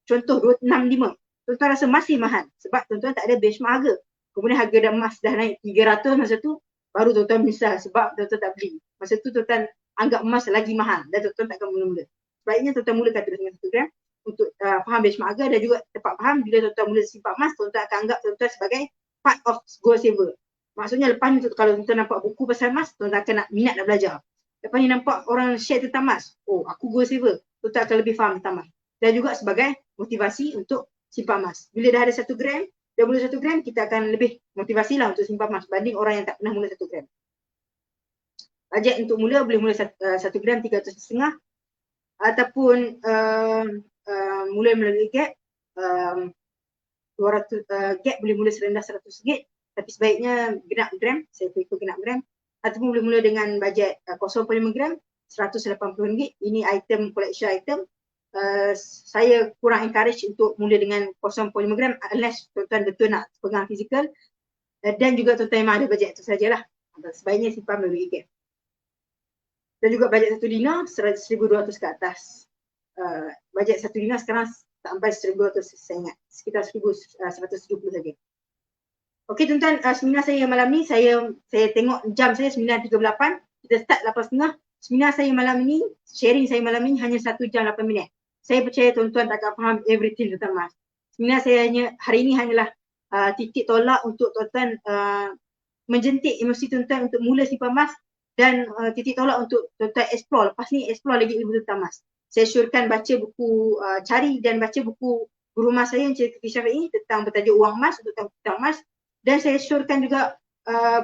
contoh 265. Tuan-tuan rasa masih mahal sebab tuan-tuan tak ada benchmark harga. Kemudian harga emas dah naik 300 masa tu, baru tuan-tuan menyesal sebab tuan-tuan tak beli. Masa tu tuan-tuan anggap emas lagi mahal dan tuan-tuan takkan mula-mula. Sebaiknya tuan-tuan mulakan terus dengan 1 gram untuk faham benchmark harga dan juga tepat faham bila tuan-tuan mula simpan emas, tuan-tuan akan anggap tuan-tuan sebagai part of gold saver. Maksudnya lepas ni kalau tuan-tuan nampak buku pasal emas, tuan-tuan akan minat nak belajar. Lepas ni nampak orang share tentang emas, oh aku gold saver, tuan-tuan akan lebih faham tentang emas. Dan juga sebagai motivasi untuk simpan emas. Bila dah ada 1 gram, dah mula 1 gram, kita akan lebih motivasi lah untuk simpan emas banding orang yang tak pernah mula 1 gram. Bajet untuk mula boleh mula 1 gram 300.5 ataupun mula melalui gap 200 gap boleh mula serendah RM100, tapi sebaiknya genap gram, saya prefer genap gram, ataupun boleh mula dengan bajet 0.5 gram RM180. Ini item collection item. Saya kurang encourage untuk mula dengan 0.5 gram unless tuan-tuan betul nak pegang fizikal dan juga tuan-tuan memang ada bajet tu sajalah. Sebaiknya simpan melalui gap. Dan juga bajet 1 dinar 1,200 ke atas. Bajet 1 dinar sekarang tak sampai 1,200 saya ingat. Sekitar 1,170 saja. Okey tuan-tuan, seminar saya malam ni saya tengok jam saya 9.38. Kita start 8.30. Seminar saya malam ni, sharing saya malam ni hanya 1 jam 8 minit. Saya percaya tuan-tuan tak akan faham everything tentang emas. Sebenarnya saya hari ini hanyalah titik tolak untuk tuan-tuan menjentik emosi tuan-tuan untuk mula simpan emas dan titik tolak untuk tuan-tuan explore. Lepas ni explore lagi ilmu tentang emas. Saya syorkan baca buku, cari dan baca buku guru emas saya Encik Fiqih Syafi'i tentang bertajuk Wang Emas untuk tentang emas, dan saya syorkan juga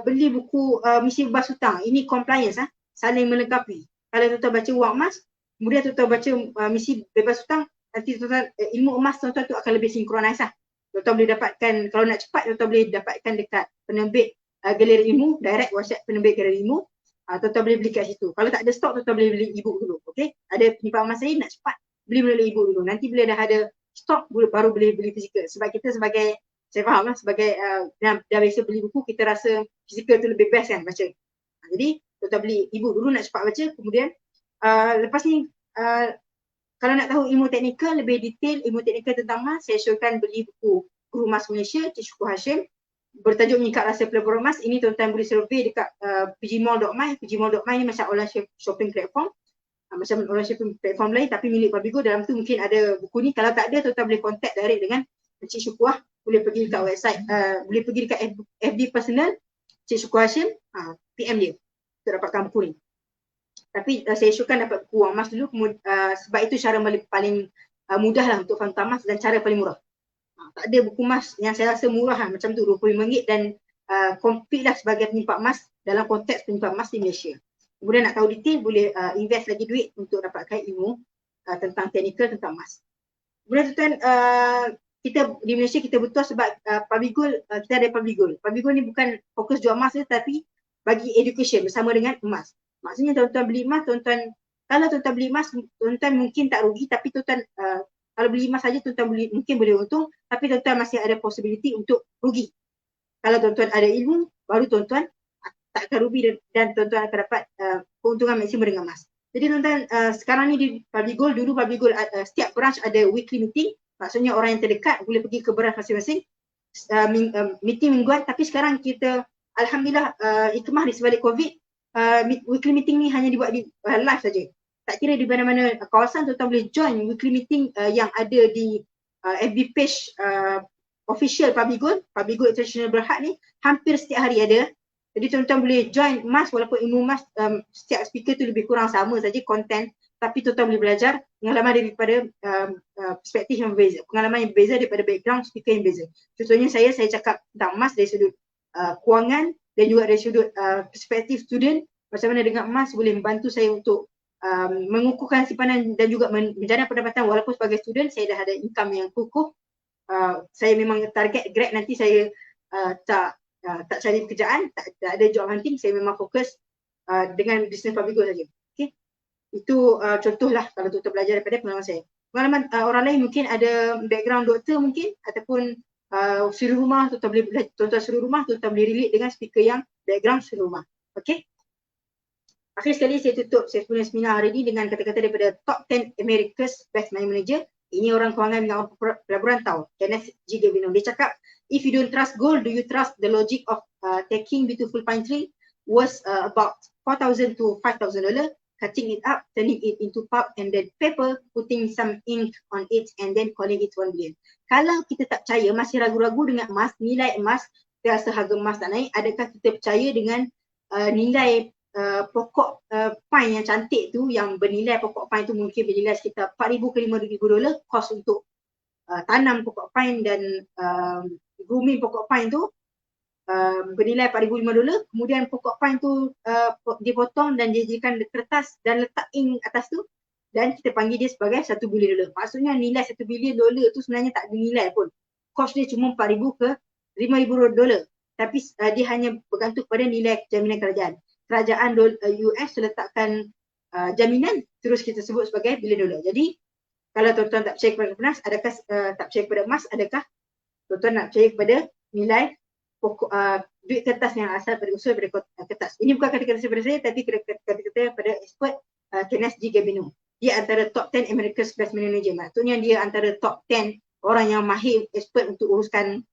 beli buku misi bebas hutang. Ini compliance, saling melengkapi. Kalau tuan-tuan baca Wang Emas, kemudian tuan-tuan baca misi bebas hutang, nanti tuan-tuan ilmu emas tuan-tuan tu akan lebih sinkronis lah. Tuan-tuan boleh dapatkan, kalau nak cepat tuan-tuan boleh dapatkan dekat penerbit Galeri Ilmu, direct WhatsApp penerbit Galeri Ilmu. Tuan-tuan boleh beli kat situ. Kalau tak ada stok, tuan-tuan boleh beli e-book dulu. Okay? Ada penyimpanan emas saya nak cepat, beli melalui e-book dulu. Nanti bila dah ada stok, baru boleh beli fizikal. Sebab kita sebagai, saya faham lah, sebagai dah biasa beli buku, kita rasa fizikal tu lebih best kan baca. Jadi tuan-tuan beli e-book dulu nak cepat baca. Kemudian lepas ni kalau nak tahu ilmu teknikal lebih detail, ilmu teknikal tentang emas, saya syorkan beli buku Guru Emas Malaysia, Cik Syukur Hashim, bertajuk Mengikat Rahsia Pelabur Emas. Ini tuan-tuan boleh survey dekat pgmall.my. Pgmall.my ni macam online shopping platform, macam online shopping platform lain tapi milik Pabigo. Dalam tu mungkin ada buku ni. Kalau tak ada, tuan-tuan boleh contact direct dengan Cik Syukur. Boleh pergi dekat website, boleh pergi dekat FB personal Cik Syukur Hashim, PM dia untuk dapatkan buku ni. Tapi saya syorkan dapat buku Wang Emas dulu, sebab itu cara paling mudah lah untuk faham tentang emas dan cara paling murah. Tak ada buku emas yang saya rasa murah lah, macam tu RM25 dan complete lah sebagai penyimpan emas dalam konteks penyimpan emas di Malaysia. Kemudian nak tahu detail boleh invest lagi duit untuk dapatkan ilmu tentang teknikal tentang emas. Kemudian tuan-tuan, kita di Malaysia kita betul sebab Pabigol, kita ada Pabigol. Pabigol ni bukan fokus jual emas tapi bagi education bersama dengan emas. Maksudnya tuan-tuan beli emas, kalau tuan-tuan beli emas, tuan-tuan mungkin tak rugi, tapi tuan-tuan kalau beli emas saja tuan-tuan mungkin boleh untung, tapi tuan-tuan masih ada possibility untuk rugi. Kalau tuan-tuan ada ilmu, baru tuan-tuan tak akan rugi dan tuan-tuan akan dapat keuntungan maksimum dengan emas. Jadi tuan-tuan, sekarang ni di Pabigol, dulu Pabigol setiap branch ada weekly meeting, maksudnya orang yang terdekat boleh pergi ke branch masing-masing, meeting mingguan. Tapi sekarang kita, alhamdulillah, hikmah di sebalik COVID, weekly meeting ni hanya dibuat di live saja. Tak kira di mana-mana kawasan, tuan-tuan boleh join weekly meeting yang ada di FB page official Pabigol International Berhad ni, hampir setiap hari ada. Jadi tuan-tuan boleh join emas, walaupun ilmu emas setiap speaker tu lebih kurang sama saja konten, tapi tuan-tuan boleh belajar pengalaman daripada perspektif yang berbeza, pengalaman yang berbeza daripada background speaker yang berbeza. Contohnya saya cakap tentang emas dari sudut kewangan dan juga dari sudut perspektif student, macam mana dengan emas boleh membantu saya untuk mengukuhkan simpanan dan juga menjana pendapatan. Walaupun sebagai student saya dah ada income yang kukuh, saya memang target grad nanti saya tak cari pekerjaan, tak ada job hunting, saya memang fokus dengan bisnes Pabigo saja. Okay? Itu contohlah kalau tuan-tuan belajar daripada pengalaman saya. Pengalaman orang lain mungkin ada background doktor mungkin, ataupun suruh rumah, tuan-tuan suruh rumah, tuan-tuan boleh relate dengan speaker yang background suruh rumah. Okay? Akhir sekali saya tutup saya punya seminar hari ini dengan kata-kata daripada Top 10 America's Best Money Manager. Ini orang kewangan dengan pelaburan tahu, Kenneth G. Gavino. Dia cakap, if you don't trust gold, do you trust the logic of taking beautiful pine tree worth about $4,000 to $5,000, cutting it up, turning it into pulp and then paper, putting some ink on it and then calling it 1 billion. Kalau kita tak percaya, masih ragu-ragu dengan emas, nilai emas, kita rasa harga emas tak naik, adakah kita percaya dengan nilai pokok pine yang cantik tu, yang bernilai pokok pine tu mungkin bernilai sekitar $4,000 ke $5,000 kos untuk tanam pokok pine dan grooming pokok pine tu, bernilai $4,000 kemudian pokok pine tu dipotong dan dijadikan kertas dan letak ink atas tu dan kita panggil dia sebagai $1 billion. Maksudnya nilai $1 billion tu sebenarnya tak ada nilai pun, kos dia cuma $4,000 ke $5,000, tapi dia hanya bergantung pada nilai jaminan kerajaan. Kerajaan US letakkan jaminan, terus kita sebut sebagai $1 billion. Jadi kalau tuan-tuan tak percaya kepada emas, adakah tak percaya kepada emas, adakah tuan-tuan nak percaya kepada nilai pokok duit kertas yang asal pada usul daripada kertas. Ini bukan kata-kata daripada saya, tapi kata-kata daripada expert Kenneth G. Gavino. Dia antara top 10 America's Best Money Manager. Maksudnya dia antara top 10 orang yang mahir, expert untuk uruskan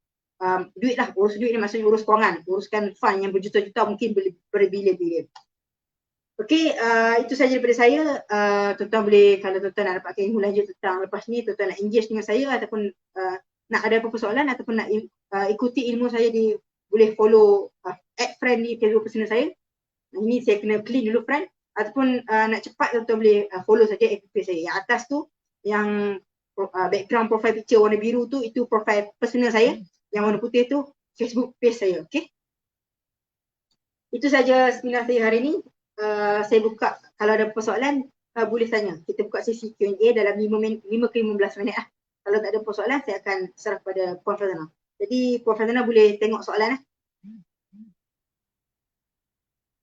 duit lah. Urus duit ni maksudnya urus kewangan, uruskan fund yang berjuta-juta, mungkin berbilion-bilion. Okey, itu saja daripada saya. Tuan-tuan boleh, kalau tuan-tuan nak dapatkan ilmu lanjut tentang lepas ni, tuan-tuan nak engage dengan saya ataupun nak ada apa-apa soalan ataupun nak ikuti ilmu saya boleh follow add friend di Facebook personal saya. Ini saya kena clean dulu friend, ataupun nak cepat tuan-tuan boleh follow saja FB saya. Yang atas tu yang background profile picture warna biru tu, itu profile personal saya. Yang warna putih tu Facebook page saya. Okey. Itu saja seminar saya hari ini. Saya buka, kalau ada persoalan boleh tanya. Kita buka sesi Q&A dalam 5 ke 15 minit lah. Kalau tak ada persoalan, saya akan serah kepada Puan Fazana. Jadi Puan Fazana boleh tengok soalan lah.